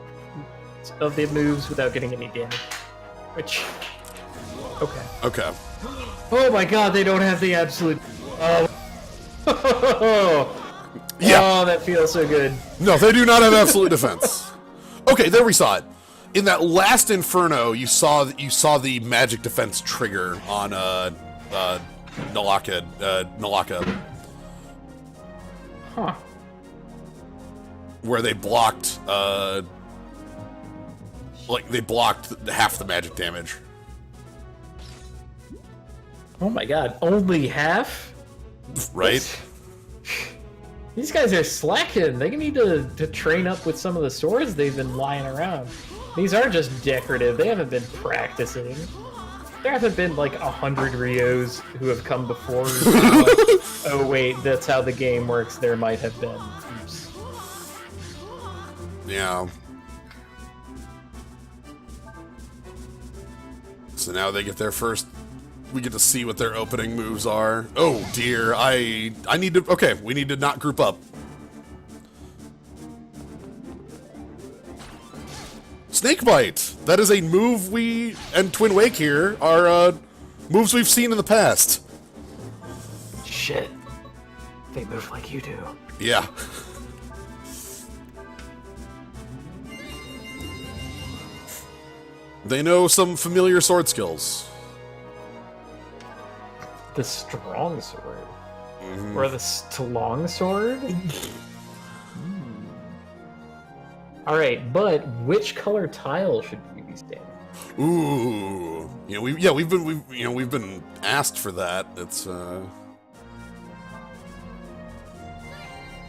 of the moves without getting any damage. Which, okay. Okay. Oh my god, they don't have the absolute. Yeah. Oh, that feels so good. No, they do not have absolute defense. Okay, there we saw it. In that last Inferno, you saw the magic defense trigger on Nalaka. Huh. Where they blocked they blocked half the magic damage. Oh my god, only half? Right? These guys are slacking. They need to train up with some of the swords they've been lying around. These are just decorative. They haven't been practicing. There haven't been 100 Rios who have come before. Oh wait, that's how the game works. There might have been. Oops. Yeah. So now they get their first. We get to see what their opening moves are. Oh dear, I need to. Okay, we need to not group up. Snakebite. That is a move we and Twin Wake here are moves we've seen in the past. Shit. They move like you do. Yeah. They know some familiar sword skills. The strong sword. Or the long sword? Alright, but which color tile should we be standing? Ooh. We've been asked for that. It's I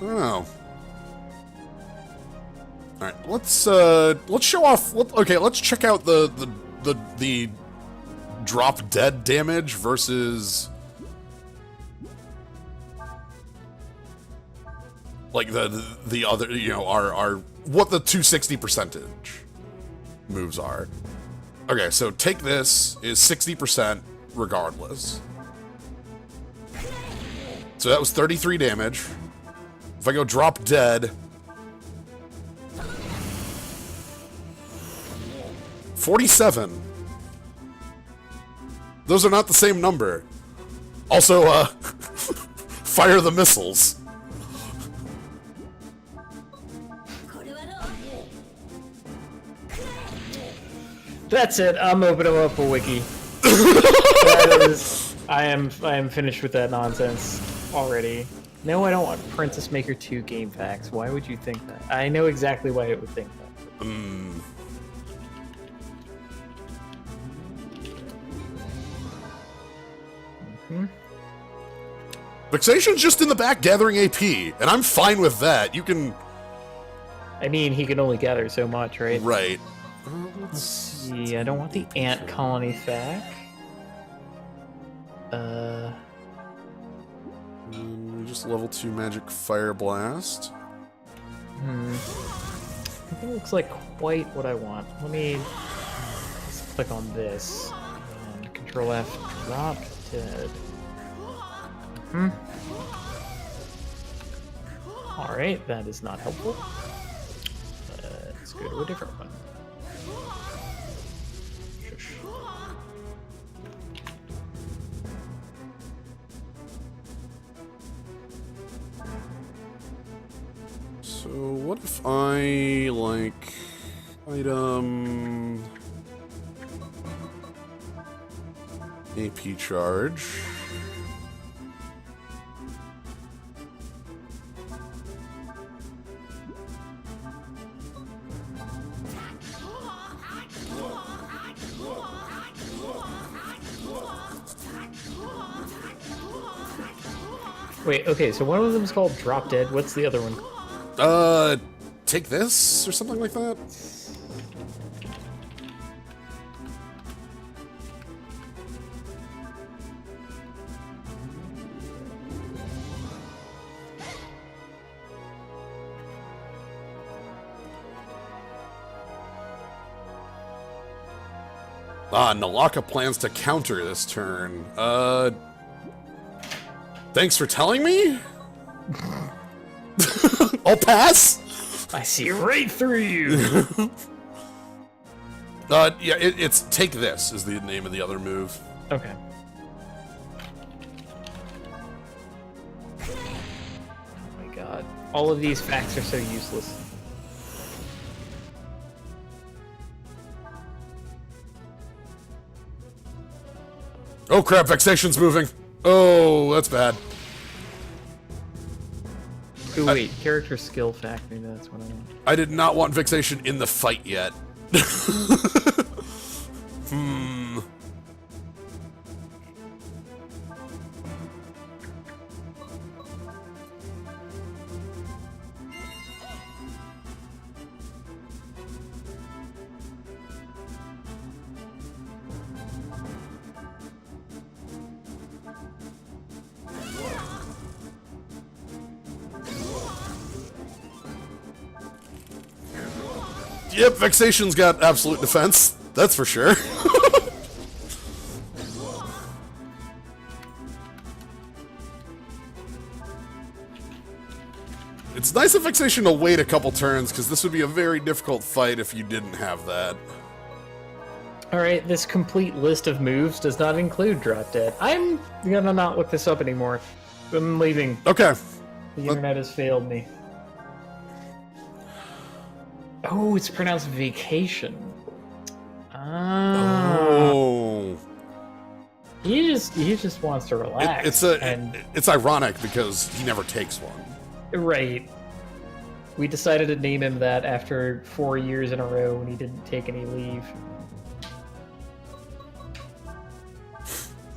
don't know. All right, let's show off. Let's check out the drop dead damage versus like the other, our what the 260 percentage moves are. Okay, so take this is 60% regardless. So that was 33 damage. If I go drop dead, 47. Those are not the same number. Also, fire the missiles. That's it. I'm opening up a wiki. I am finished with that nonsense already. No, I don't want Princess Maker 2 game facts. Why would you think that? I know exactly why it would think that. Vexation's just in the back gathering AP, and I'm fine with that. You can... I mean, he can only gather so much, right? Right. Let's see, I don't want the ant colony fact. Just level 2 magic fire blast. I think it looks like quite what I want. Let me just click on this. And Control F, drop dead. Alright, that is not helpful. Let's go to a different one. Shush. So what if I, like, item... AP charge... Wait, okay, so one of them is called Drop Dead. What's the other one? Take this or something like that? Nalaka plans to counter this turn. Thanks for telling me? I'll pass? I see right through you! Yeah, it's Take This is the name of the other move. Okay. Oh my god. All of these facts are so useless. Oh crap, Vexation's moving. Oh, that's bad. Oh wait, character skill fact, maybe that's what I want. I did not want Vexation in the fight yet. Yep, Vexation's got absolute defense. That's for sure. It's nice of Vexation to wait a couple turns, because this would be a very difficult fight if you didn't have that. Alright, this complete list of moves does not include Drop Dead. I'm gonna not look this up anymore. I'm leaving. Okay. The internet has failed me. Oh, it's pronounced vacation. Oh. He just wants to relax. It's ironic because he never takes one. Right. We decided to name him that after 4 years in a row when he didn't take any leave.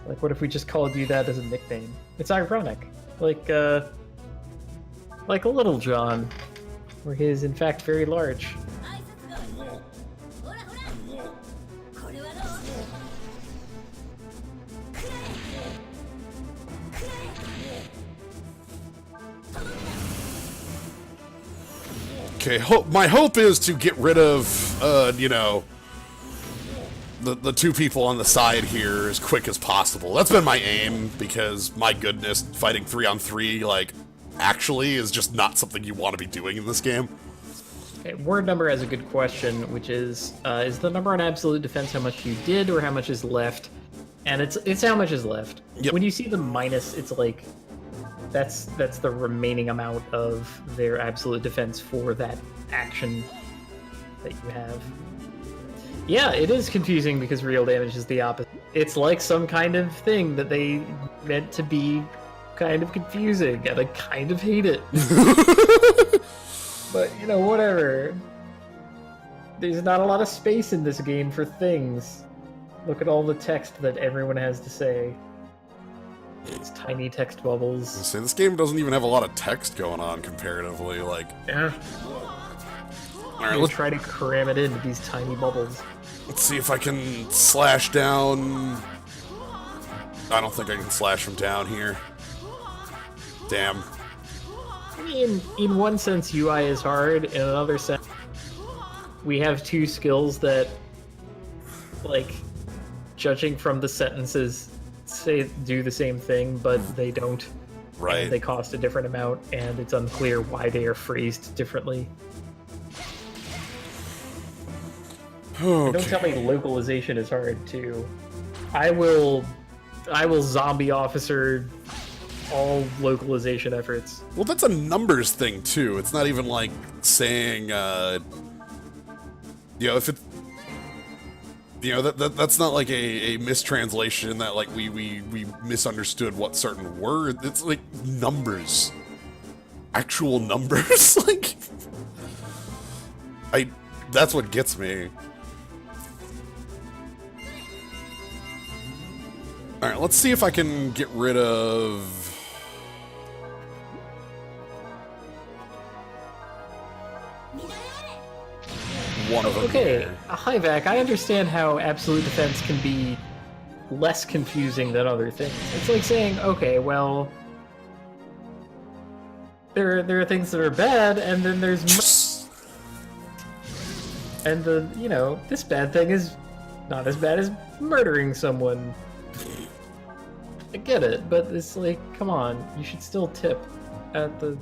Like, what if we just called you that as a nickname? It's ironic. Like a Little John, where he is in fact very large. Okay, my hope is to get rid of, you know, the two people on the side here as quick as possible. That's been my aim, because, my goodness, fighting 3-on-3, like, actually is just not something you want to be doing in this game. Okay, Word Number has a good question, which is the number on absolute defense how much you did or how much is left? And it's how much is left. Yep. When you see the minus, it's like, that's the remaining amount of their absolute defense for that action that you have. Yeah, it is confusing because real damage is the opposite. It's like some kind of thing that they meant to be kind of confusing, and I kind of hate it. But, you know, whatever. There's not a lot of space in this game for things. Look at all the text that everyone has to say. It's tiny text bubbles. See, this game doesn't even have a lot of text going on comparatively, like... Yeah. Alright, Let's try to cram it into these tiny bubbles. Let's see if I can slash down... I don't think I can slash from down here. Damn. I mean, in one sense, UI is hard. In another sense, we have two skills that, like, judging from the sentences, do the same thing, but they don't. Right. And they cost a different amount, and it's unclear why they are phrased differently. Okay. Don't tell me localization is hard too. I will zombie officer all localization efforts. Well, that's a numbers thing too. It's not even like saying, you know, if it, you know, that's not like a mistranslation that like we misunderstood what certain word. It's like numbers, actual numbers. Like, that's what gets me. All right, let's see if I can get rid of. One of them. Okay, hi Vac. I understand how absolute defense can be less confusing than other things. It's like saying, okay, well, there are things that are bad, and then there's and the, you know, this bad thing is not as bad as murdering someone. I get it, but it's like, come on, you should still tip at the.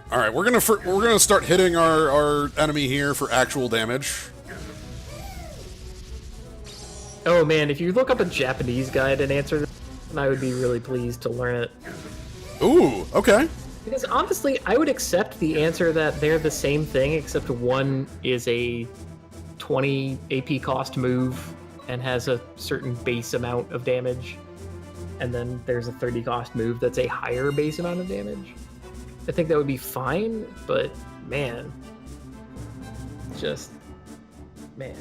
All right, we're gonna start hitting our enemy here for actual damage. Oh man, if you look up a Japanese guide and answer this, I would be really pleased to learn it. Ooh, okay. Because honestly, I would accept the answer that they're the same thing, except one is a 20 AP cost move and has a certain base amount of damage, and then there's a 30 cost move that's a higher base amount of damage. I think that would be fine, but man, just, man.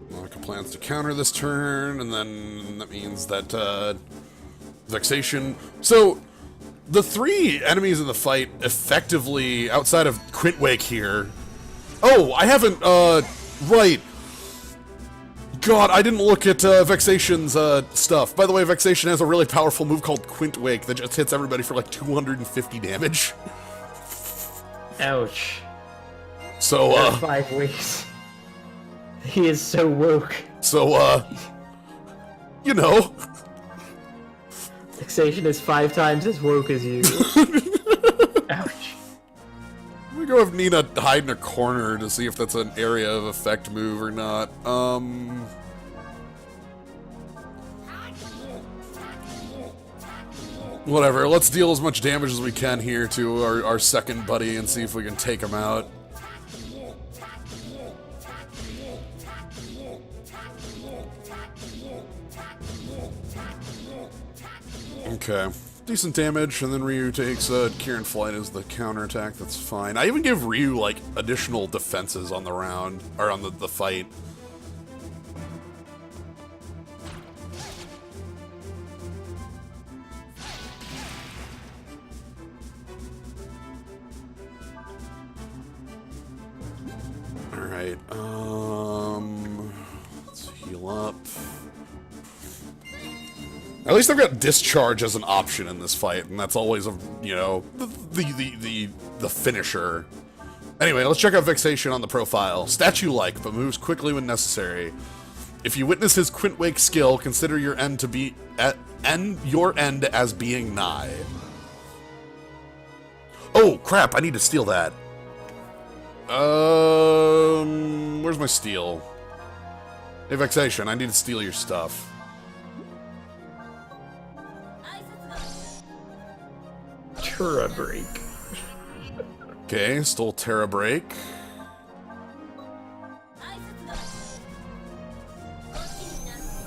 Monica plans to counter this turn, and then that means that Vexation. So the three enemies in the fight effectively, outside of Quintwake here. Oh, I haven't, right. God, I didn't look at Vexation's stuff. By the way, Vexation has a really powerful move called Quintwake that just hits everybody for like 250 damage. Ouch. So, There are 5 ways. He is so woke. So, you know. Fixation is 5 times as woke as you. Ouch. Let me go have Nina hide in a corner to see if that's an area of effect move or not. Whatever, let's deal as much damage as we can here to our second buddy and see if we can take him out. Okay. Decent damage, and then Ryu takes Kieran Flight as the counterattack. That's fine. I even give Ryu, like, additional defenses on the round, or on the fight. Alright, let's heal up. At least I've got discharge as an option in this fight, and that's always a, you know, the finisher. Anyway, let's check out Vexation on the profile. Statue-like, but moves quickly when necessary. If you witness his Quintwake skill, consider your end to be your end as being nigh. Oh crap! I need to steal that. Where's my steal? Hey, Vexation, I need to steal your stuff. Terra Break. Okay, stole Terra Break.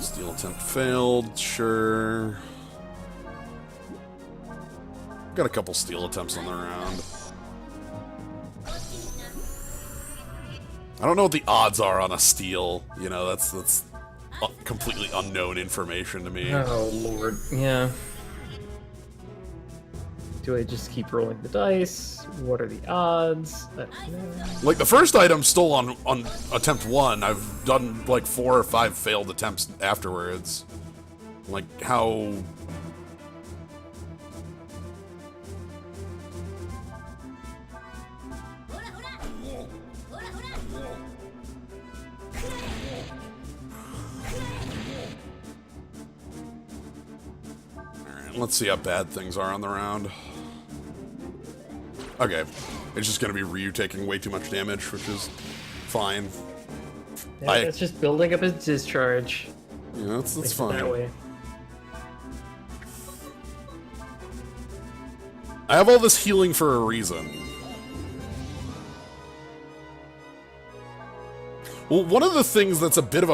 Steal attempt failed, sure. Got a couple steal attempts on the round. I don't know what the odds are on a steal. You know, that's completely unknown information to me. Oh lord, yeah. Do I just keep rolling the dice? What are the odds? Like, the first item stole on attempt 1. I've done, like, 4 or 5 failed attempts afterwards. Like, how... Alright, let's see how bad things are on the round. Okay, it's just gonna be Ryu taking way too much damage, which is fine. Yeah, it's just building up his discharge. Yeah, that's fine. That way. I have all this healing for a reason. Well, one of the things that's a bit of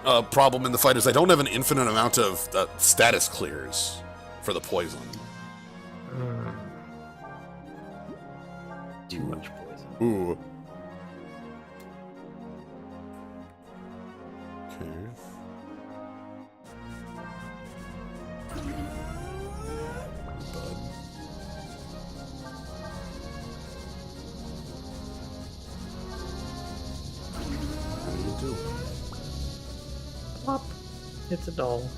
a problem in the fight is I don't have an infinite amount of status clears for the poison. Too much poison. Ooh. Okay. Bud. How do you do? Plop. It's a doll.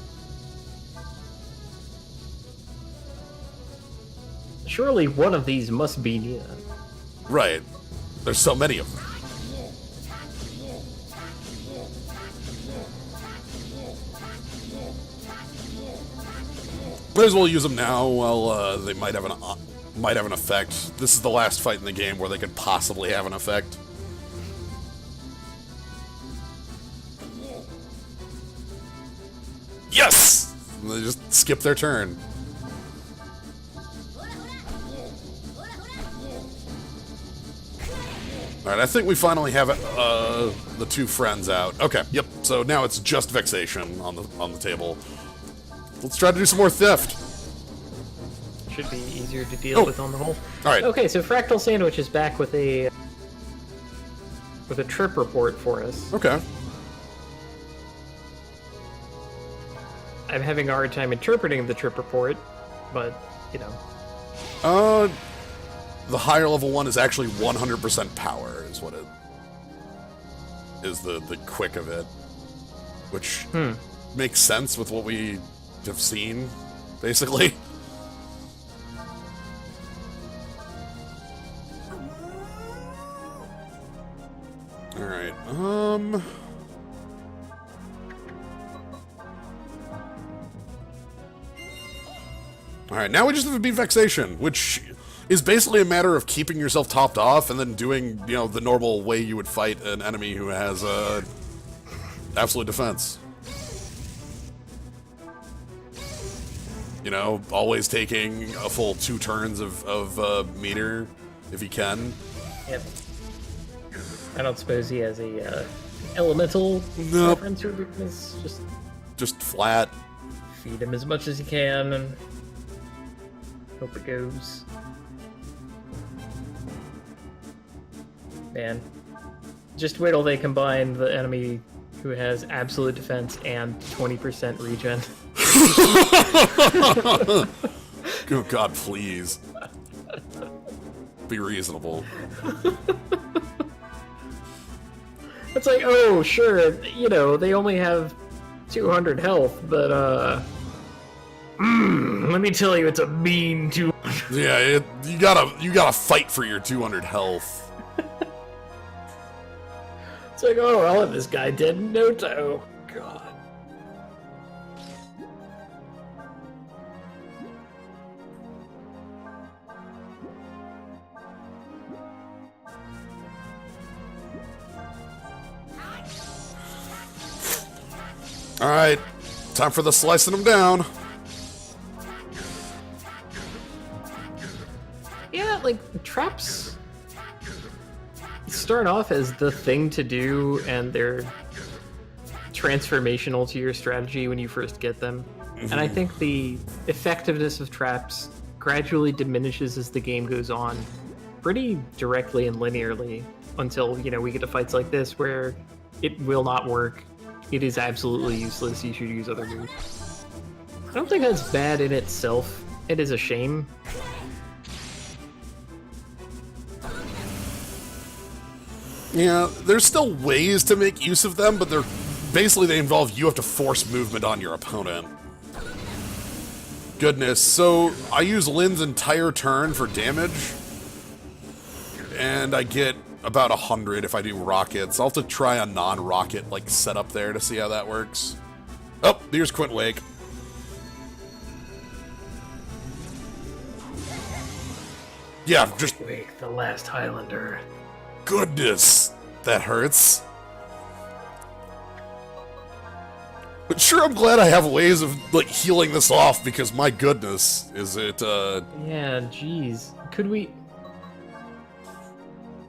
Surely one of these must be Nia. Right. There's so many of them. Might as well use them now while they might have an effect. This is the last fight in the game where they could possibly have an effect. Yes! And they just skip their turn. Alright, I think we finally have the two friends out. Okay, yep, so now it's just Vexation on the table. Let's try to do some more theft. Should be easier to deal with on the whole. Alright. Okay, so Fractal Sandwich is back with a trip report for us. Okay. I'm having a hard time interpreting the trip report, but, you know. The higher level one is actually 100% power, is what it is. The quick of it, which makes sense with what we have seen, basically. All right. All right. Now we just have to beat Vexation, which is basically a matter of keeping yourself topped off and then doing, you know, the normal way you would fight an enemy who has absolute defense. You know, always taking a full 2 turns of meter if he can. Yep. I don't suppose he has a elemental Nope. preference or weakness. Just flat. Feed him as much as you can and hope it goes. Man. Just wait till they combine the enemy who has absolute defense and 20% regen. Oh God, please. Be reasonable. It's like, oh, sure, you know, they only have 200 health, but, let me tell you, it's a mean 200. Yeah, you gotta fight for your 200 health. It's like, oh, I'll have this guy dead in no time. Oh, God. Alright, time for the slicing them down. Yeah, like, traps start off as the thing to do, and they're transformational to your strategy when you first get them. And I think the effectiveness of traps gradually diminishes as the game goes on, pretty directly and linearly, until, you know, we get to fights like this where it will not work. It is absolutely useless. You should use other moves. I don't think that's bad in itself. It is a shame. Yeah, there's still ways to make use of them, but they're basically they involve you have to force movement on your opponent. Goodness, so I use Lynn's entire turn for damage, and I get about 100 if I do rockets. I'll have to try a non-rocket like setup there to see how that works. Oh, here's Quint Wake. Yeah, just Wake the last Highlander. goodness, that hurts. But sure, I'm glad I have ways of like healing this off because my goodness, is it Yeah, jeez. Could we...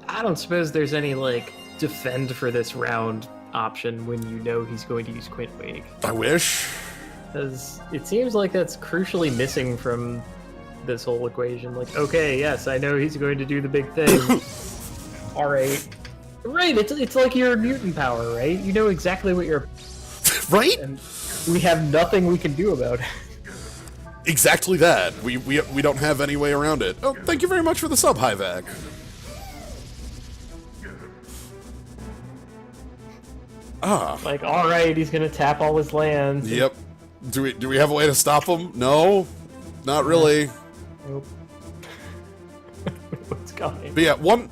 I don't suppose there's any, like, defend for this round option when you know he's going to use Quint Wake. I wish. Because it seems like that's crucially missing from this whole equation. Like, okay, yes, I know he's going to do the big thing. Alright. Right, it's like your mutant power, right? You know exactly what you're... Right? And we have nothing we can do about it. Exactly that. We don't have any way around it. Oh, thank you very much for the sub, Hivac. Ah. Like, alright, he's gonna tap all his lands. Yep. Do we have a way to stop him? No. Not really. Nope. What's coming? But yeah, one...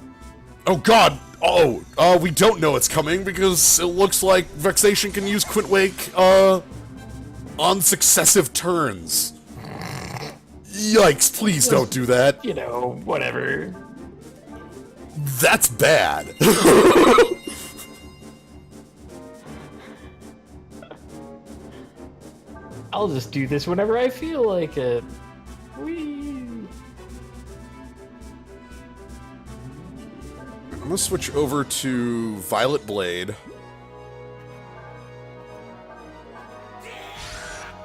Oh god! Oh, we don't know it's coming because it looks like Vexation can use Quint Wake, on successive turns. Yikes, please don't do that. You know, whatever. That's bad. I'll just do this whenever I feel like it. Whee! I'm gonna switch over to Violet Blade.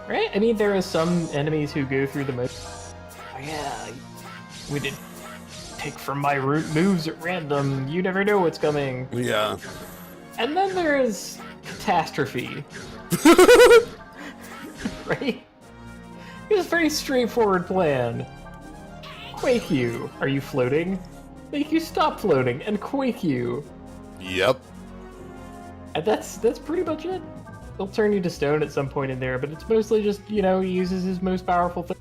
Right? I mean, there are some enemies who go through the most. Oh yeah, we did take from my root moves at random. You never know what's coming. Yeah. And then there's Catastrophe. Right? It's a very straightforward plan. Quake you. Are you floating? Make you stop floating and quake you. Yep. And that's pretty much it. He'll turn you to stone at some point in there, but it's mostly just, you know, he uses his most powerful thing.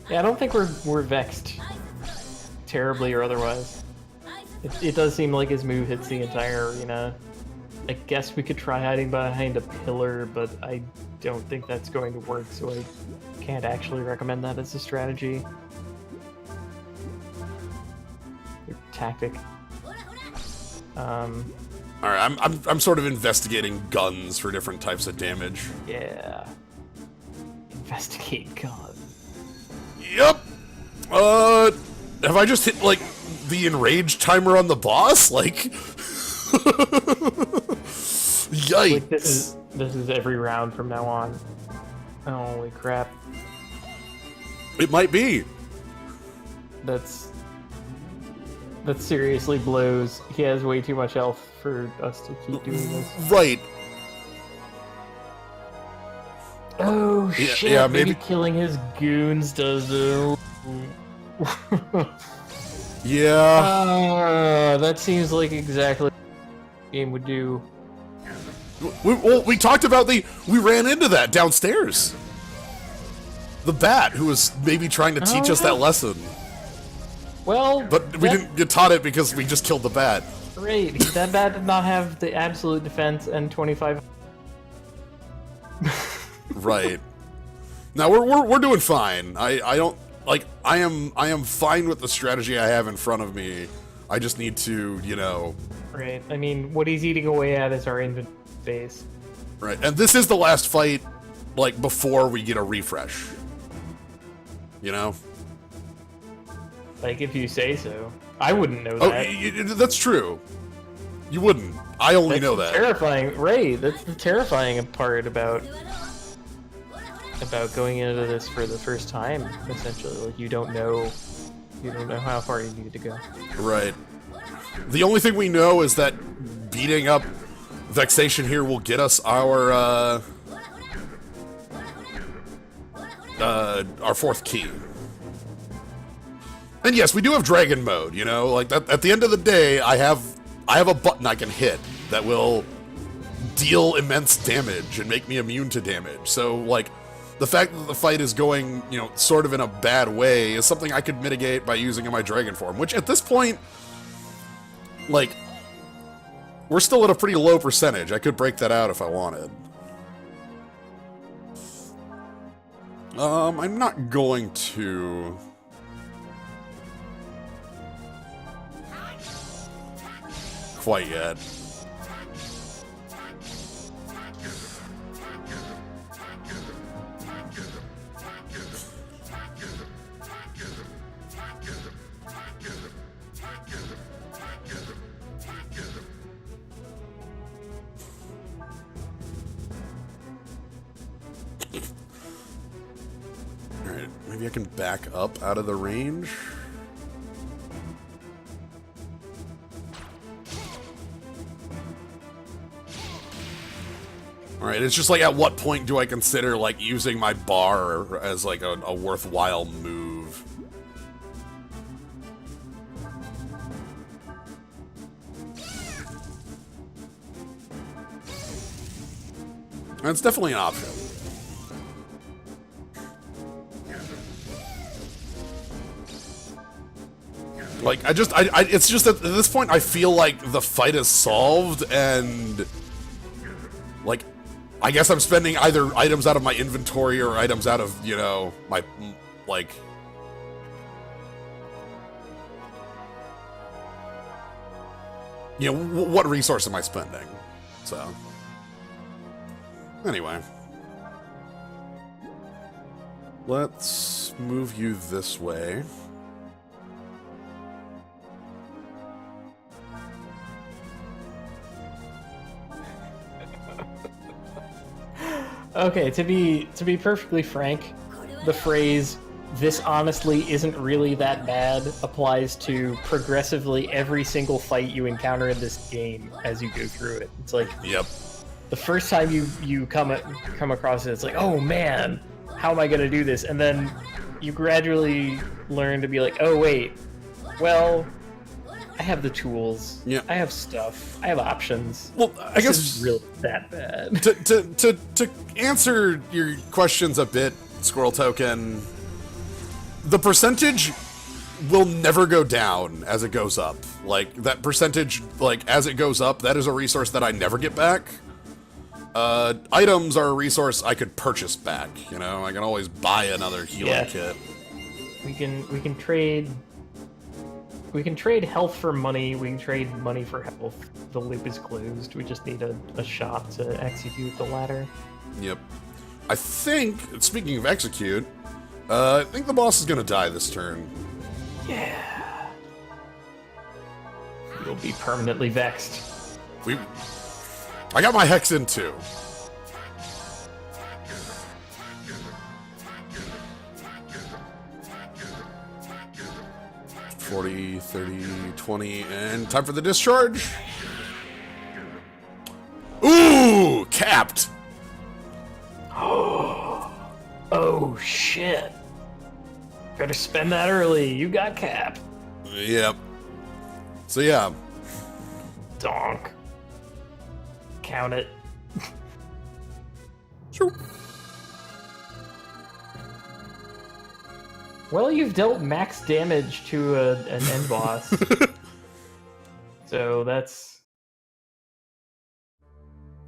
Yeah, I don't think we're vexed terribly or otherwise. It does seem like his move hits the entire arena. I guess we could try hiding behind a pillar, but I don't think that's going to work, so I can't actually recommend that as a strategy. Your tactic. All right, I'm sort of investigating guns for different types of damage. Yeah. Investigate gun. Yep. Have I just hit like the enraged timer on the boss? Like, yikes! Like, this is every round from now on. Holy crap! It might be. That seriously blows. He has way too much health for us to keep doing this. Right. Oh shit! Yeah, maybe killing his goons does it. Yeah. That seems like exactly what the game would do. We talked about we ran into that downstairs. The bat who was maybe trying to teach us that lesson. Well, but we didn't get taught it because we just killed the bat. Great. That bat did not have the absolute defense and 25. Right. Now we're doing fine. I don't like I am fine with the strategy I have in front of me. I just need to, you know. Right. I mean, what he's eating away at is our inventory space. Right. And this is the last fight, like, before we get a refresh. You know? Like, if you say so. I wouldn't know that. Oh, that's true. You wouldn't. I only know that. Terrifying. Right. That's the terrifying part about going into this for the first time, essentially. Like, you don't know how far you need to go. Right. The only thing we know is that beating up Vexation here will get us our fourth key. And yes, we do have dragon mode, you know, like that, at the end of the day, I have a button I can hit that will deal immense damage and make me immune to damage. So, like, the fact that the fight is going, you know, sort of in a bad way is something I could mitigate by using in my dragon form, which at this point, like, we're still at a pretty low percentage. I could break that out if I wanted. I'm not going to. Quite yet. Alright, maybe I can back up out of the range. Alright, it's just like, at what point do I consider, like, using my bar as, like, a worthwhile move? That's definitely an option. Like, it's just that at this point I feel like the fight is solved, and, like, I guess I'm spending either items out of my inventory or items out of, you know, my, like... You know, what resource am I spending? So... Anyway. Let's move you this way. Okay, to be perfectly frank, the phrase "this honestly isn't really that bad" applies to progressively every single fight you encounter in this game as you go through it. It's like, yep. The first time you come across it, it's like, oh man, how am I gonna do this? And then you gradually learn to be like, oh wait, well, I have the tools. Yeah. I have stuff. I have options. Well, I guess this isn't really that bad. To answer your questions a bit, Squirrel Token, the percentage will never go down as it goes up. Like, that percentage, like, as it goes up, that is a resource that I never get back. Items are a resource I could purchase back, you know? I can always buy another healing kit. We can trade We can trade health for money. We can trade money for health. The loop is closed. We just need a shot to execute the ladder. Yep. I think, speaking of execute, I think the boss is gonna die this turn. Yeah. You'll be permanently vexed. I got my hex in too. 40, 30, 20, and time for the discharge. Ooh, capped. Oh shit. Better spend that early. You got cap. Yep. So yeah. Donk. Count it. Sure. Well, you've dealt max damage to an end boss. So that's...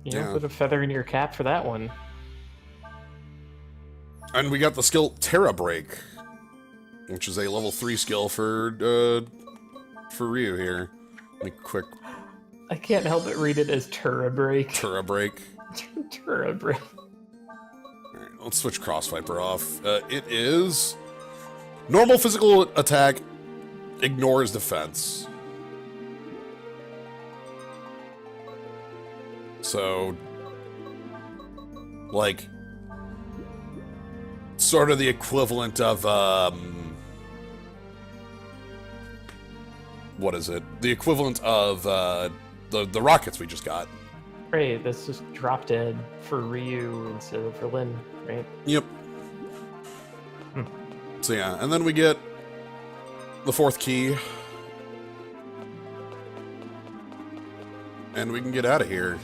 Yeah. Put a feather in your cap for that one. And we got the skill Terra Break, which is a level 3 skill for Ryu here. Let me quick... I can't help but read it as Terra Break. Terra Break. Terra Break. Alright, let's switch Crossviper off. It is... normal physical attack, ignores defense. So... like... sort of the equivalent of, what is it? The equivalent of, the rockets we just got. Right, that's just drop dead for Ryu instead of for Lin, right? Yep. So yeah, and then we get the 4th key. And we can get out of here.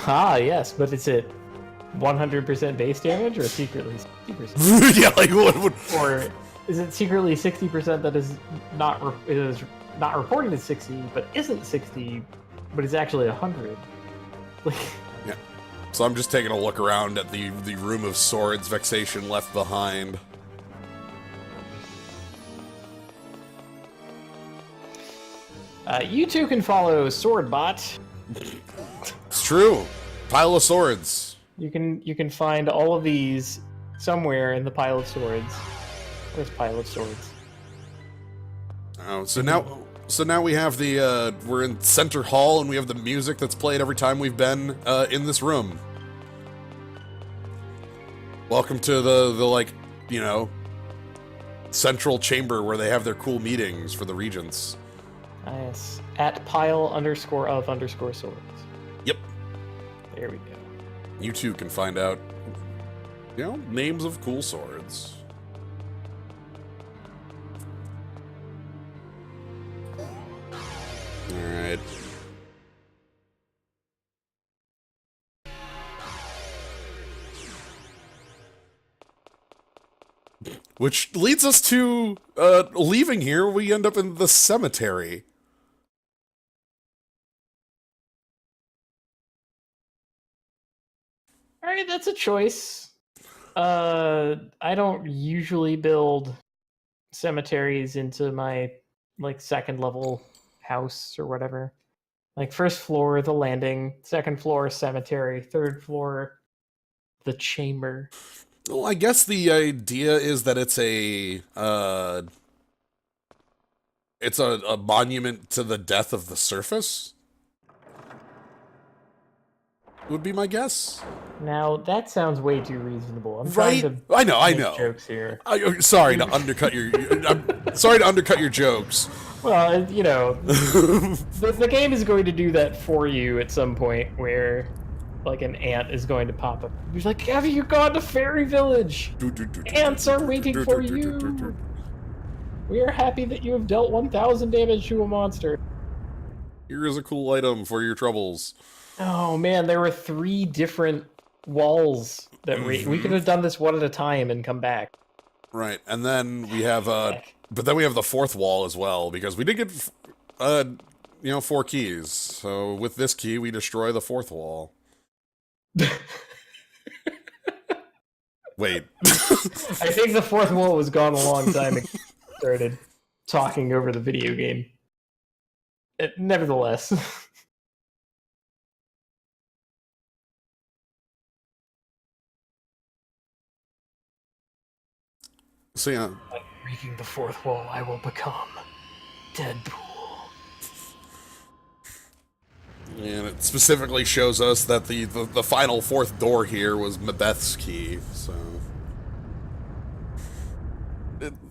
Ah, yes, but is it 100% base damage or secretly 60%? Yeah, like what would... Or is it secretly 60% that is not reported as 60, but isn't 60, but is actually 100? Like... Yeah. So I'm just taking a look around at the room of swords Vexation left behind. You two can follow Swordbot. It's true. Pile of swords. You can find all of these somewhere in the pile of swords. Where's pile of swords? Oh, so now we have the we're in Center Hall and we have the music that's played every time we've been in this room. Welcome to the like, you know, central chamber where they have their cool meetings for the regents. Nice. At pile_of_swords. Yep. There we go. You too can find out, you know, names of cool swords. Alright. Which leads us to, leaving here, we end up in the cemetery. Alright, that's a choice. I don't usually build cemeteries into my, like, 2nd level house or whatever. Like, 1st floor, the landing, 2nd floor, cemetery, 3rd floor, the chamber. Well, I guess the idea is that it's a monument to the death of the surface. Would be my guess. Now, that sounds way too reasonable. I'm Right? trying to I make know. jokes here. Sorry to undercut your. I'm sorry to undercut your jokes. Well, you know, the game is going to do that for you at some point where, like, an ant is going to pop up. He's like, have you gone to Fairy Village? Ants are waiting for you. We are happy that you have dealt 1,000 damage to a monster. Here is a cool item for your troubles. Oh, man, there were 3 different walls that we could have done this one at a time and come back. Right, and then we have, but then we have the 4th wall as well, because we did get, you know, 4 keys. So with this key, we destroy the 4th wall. Wait. I think the 4th wall was gone a long time ago. Started. talking over the video game. Nevertheless. So yeah. By breaking the fourth wall, I will become Deadpool. And it specifically shows us that the final fourth door here was Mabeth's key, so...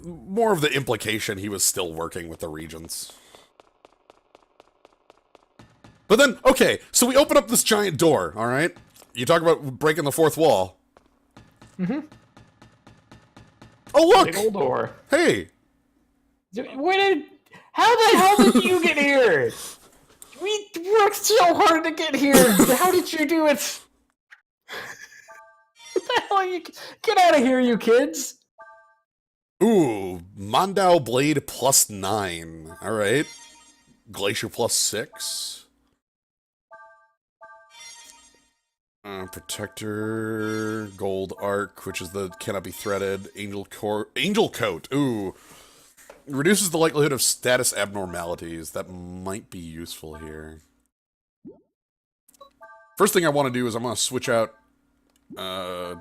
more of the implication he was still working with the Regents. But then, okay, so we open up this giant door, alright? You talk about breaking the fourth wall. Mm-hmm. Oh, look! Big old door. Hey! How the hell did you get here? We worked so hard to get here. How did you do it? What the hell? Get out of here, you kids! Ooh, Mondao Blade +9. Alright. Glacier +6. Protector, Gold Arc, which is the cannot be threaded. Angel Coat. Ooh. Reduces the likelihood of status abnormalities. That might be useful here. First thing I want to do is I'm going to switch out... so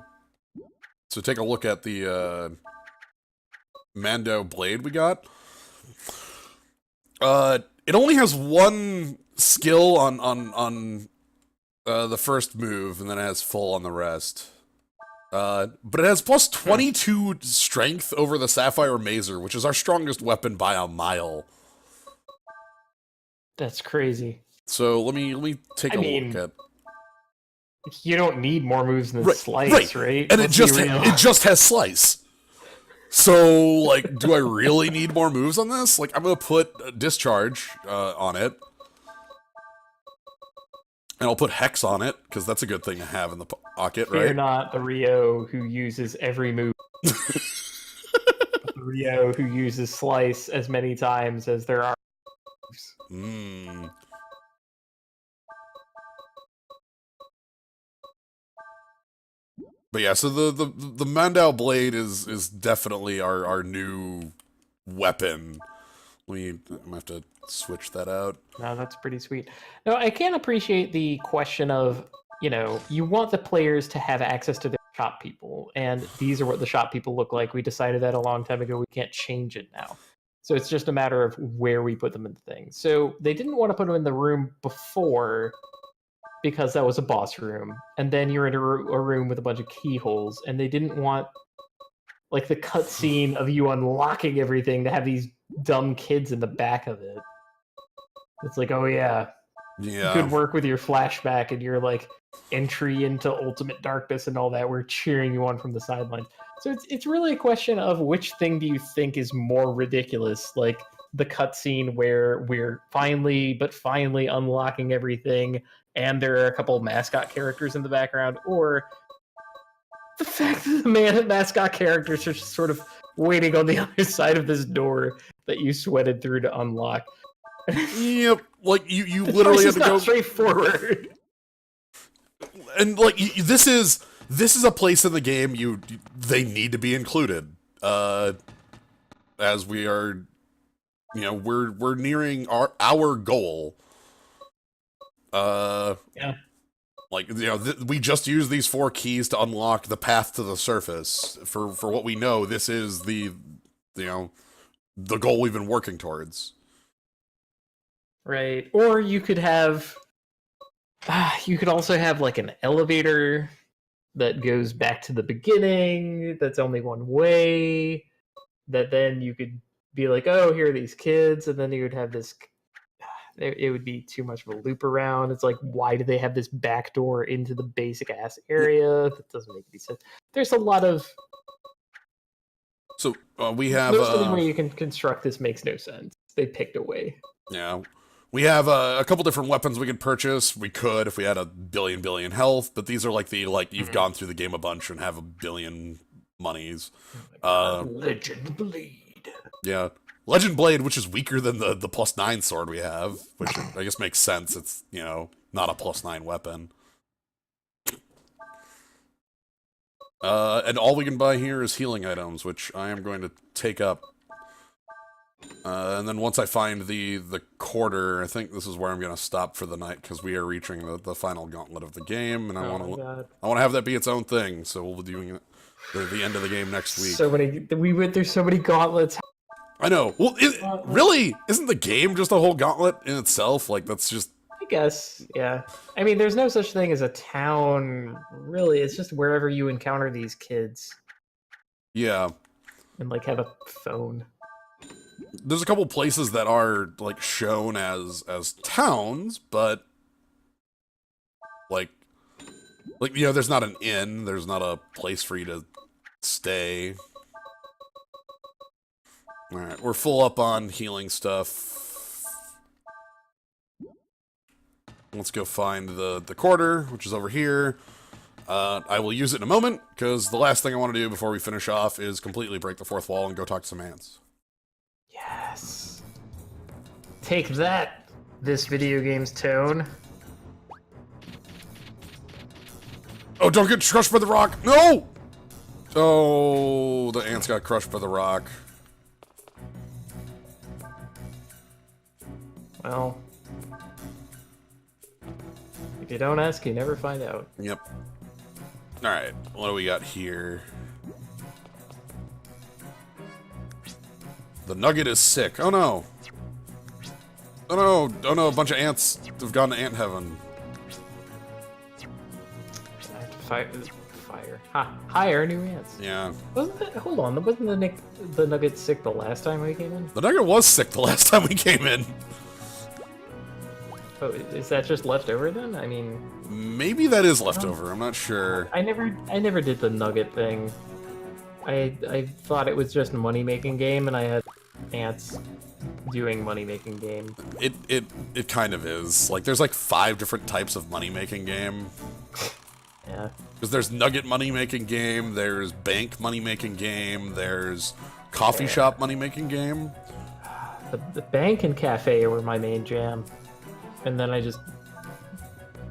take a look at the Mando Blade we got. It only has one skill on the first move, and then it has full on the rest. But it has plus 22 strength over the Sapphire Mazer, which is our strongest weapon by a mile. That's crazy. So let me take a look at. You don't need more moves than Slice, right? And it just has Slice. So like, do I really need more moves on this? Like, I'm gonna put Discharge on it. And I'll put Hex on it, because that's a good thing to have in the pocket, right? You're not the Rio who uses every move. The Rio who uses Slice as many times as there are moves. But yeah, so the Mandao Blade is definitely our new weapon. I'm gonna have to switch that out. No, that's pretty sweet. No, I can appreciate the question of, you want the players to have access to their shop people, and these are what the shop people look like. We decided that a long time ago. We can't change it now. So it's just a matter of where we put them in the thing. So they didn't want to put them in the room before because that was a boss room, and then you're in a room with a bunch of keyholes, and they didn't want like the cutscene of you unlocking everything to have these dumb kids in the back of it. It's like, oh yeah, good work with your flashback and your like entry into Ultimate Darkness and all that. We're cheering you on from the sidelines. So it's really a question of which thing do you think is more ridiculous, like the cutscene where we're finally unlocking everything, and there are a couple of mascot characters in the background, or the fact that the mascot characters are just sort of waiting on the other side of this door that you sweated through to unlock. Yep, like you literally have to go straightforward. And like this is a place in the game they need to be included. As we are, we're nearing our goal. Yeah. Like, we just use these 4 keys to unlock the path to the surface. For what we know, this is the goal we've been working towards. Right. Or you could have... you could also have, like, an elevator that goes back to the beginning, that's only one way, that then you could be like, oh, here are these kids, and then you would have this... It would be too much of a loop around. It's like, why do they have this back door into the basic ass area? That doesn't make any sense. There's a lot of... So, we have... Most of the way you can construct this makes no sense. They picked a way. Yeah. We have a couple different weapons we could purchase. We could if we had a billion health, but these are like you've gone through the game a bunch and have a billion monies. Legend Blade. Yeah. Legend Blade, which is weaker than the +9 sword we have, which I guess makes sense. It's, not a +9 weapon. And all we can buy here is healing items, which I am going to take up. And then once I find the quarter, I think this is where I'm gonna stop for the night because we are reaching the final gauntlet of the game, and I Oh want my god. to have that be its own thing. So we'll be doing it the end of the game next week. So many. We went through so many gauntlets. I know. Well, really isn't the game just a whole gauntlet in itself? Like that's just. I guess, yeah. I mean, there's no such thing as a town, really. It's just wherever you encounter these kids Yeah. and like have a phone. There's a couple places that are like shown as towns, but like you know, there's not an inn, there's not a place for you to stay. All right, we're full up on healing stuff. Let's go find the quarter, which is over here. I will use it in a moment because the last thing I want to do before we finish off is completely break the fourth wall and go talk to some ants. Yes. Take that, this video game's tone. Oh, don't get crushed by the rock! No! Oh, the ants got crushed by the rock. Well, if you don't ask, you never find out. Yep. Alright, what do we got here? The nugget is sick. Oh no! Oh no! Oh no, a bunch of ants have gone to ant heaven. I have to fire. Ha! Hire new ants. Yeah. Wasn't that? Hold on. Wasn't the nugget sick the last time we came in? The nugget was sick the last time we came in. Oh, is that just left over then? I mean, Maybe that is leftover, I'm not sure. I never did the nugget thing. I thought it was just a money making game, and I had ants doing money making game. It kind of is. Like, there's like 5 different types of money-making game. Yeah. Because there's nugget money-making game, there's bank money-making game, there's coffee shop money-making game. The bank and cafe were my main jam, and then I just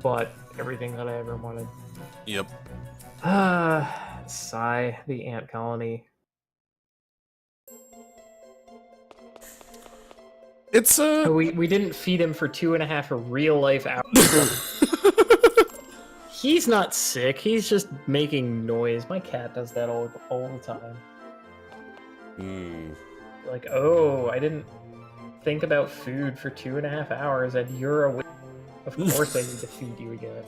bought everything that I ever wanted. Yep. Sigh. The ant colony. It's We didn't feed him for 2.5 real life hours. He's not sick. He's just making noise. My cat does that all the time. Like, oh, I didn't think about food for 2.5 hours, and you're awake. Of course, I need to feed you again.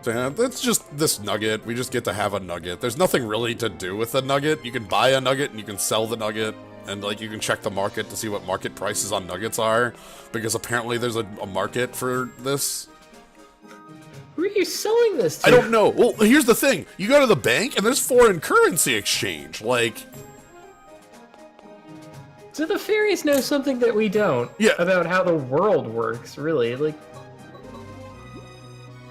Yeah, that's just this nugget. We just get to have a nugget. There's nothing really to do with a nugget. You can buy a nugget and you can sell the nugget. And, like, you can check the market to see what market prices on nuggets are. Because apparently there's a market for this. Who are you selling this to? I don't know. Well, here's the thing. You go to the bank and there's foreign currency exchange. Like... So the fairies know something that we don't. Yeah. About how the world works, really. Like...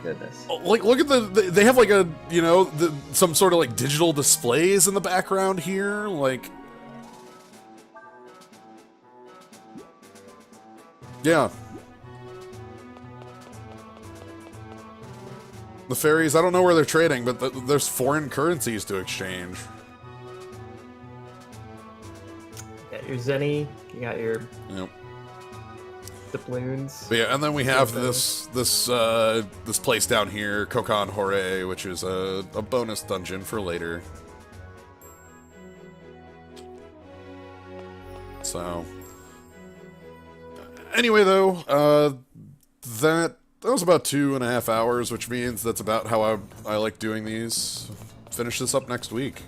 Goodness. Like, look at they have, like, a, you know, some sort of, like, digital displays in the background here. Like... Yeah. The fairies, I don't know where they're trading, but there's foreign currencies to exchange. You got your Zenny, you got your Yep. doubloons. But yeah, and then we have this place down here, Kokon Hooray, which is a bonus dungeon for later. So... Anyway, though, that was about 2.5 hours, which means that's about how I like doing these. Finish this up next week.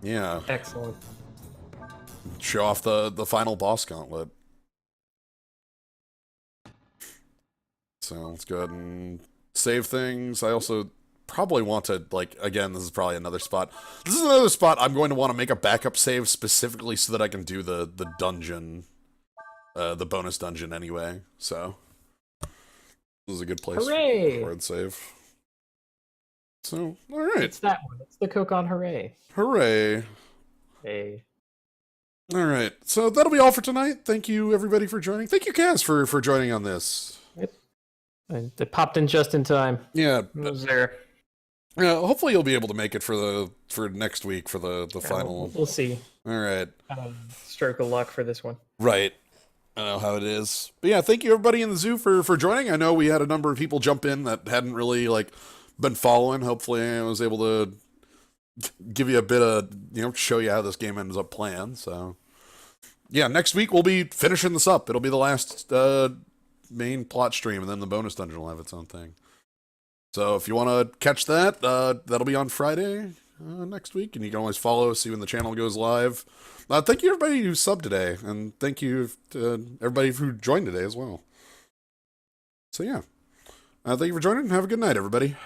Yeah. Excellent. Show off the final boss gauntlet. So let's go ahead and save things. I also probably want to, like, again, this is probably another spot. This is another spot I'm going to want to make a backup save specifically so that I can do the dungeon, the bonus dungeon anyway. So this is a good place Hooray! for it save. So, all right. It's that one. It's the Kokon Hooray. Hooray. Hey. All right. So that'll be all for tonight. Thank you, everybody, for joining. Thank you, Kaz, for joining on this. It popped in just in time. Yeah. It was there. Hopefully you'll be able to make it for next week for the Yeah, final. we'll see. All right. Stroke of luck for this one. Right. I know how it is. But yeah, thank you everybody in the zoo for joining. I know we had a number of people jump in that hadn't really like been following. Hopefully I was able to give you a bit of, show you how this game ends up playing. So yeah, next week we'll be finishing this up. It'll be the last main plot stream, and then the bonus dungeon will have its own thing. So if you want to catch that, that'll be on Friday next week, and you can always follow, see when the channel goes live. Thank you everybody who subbed today, and thank you to everybody who joined today as well. So yeah, thank you for joining, and have a good night, everybody.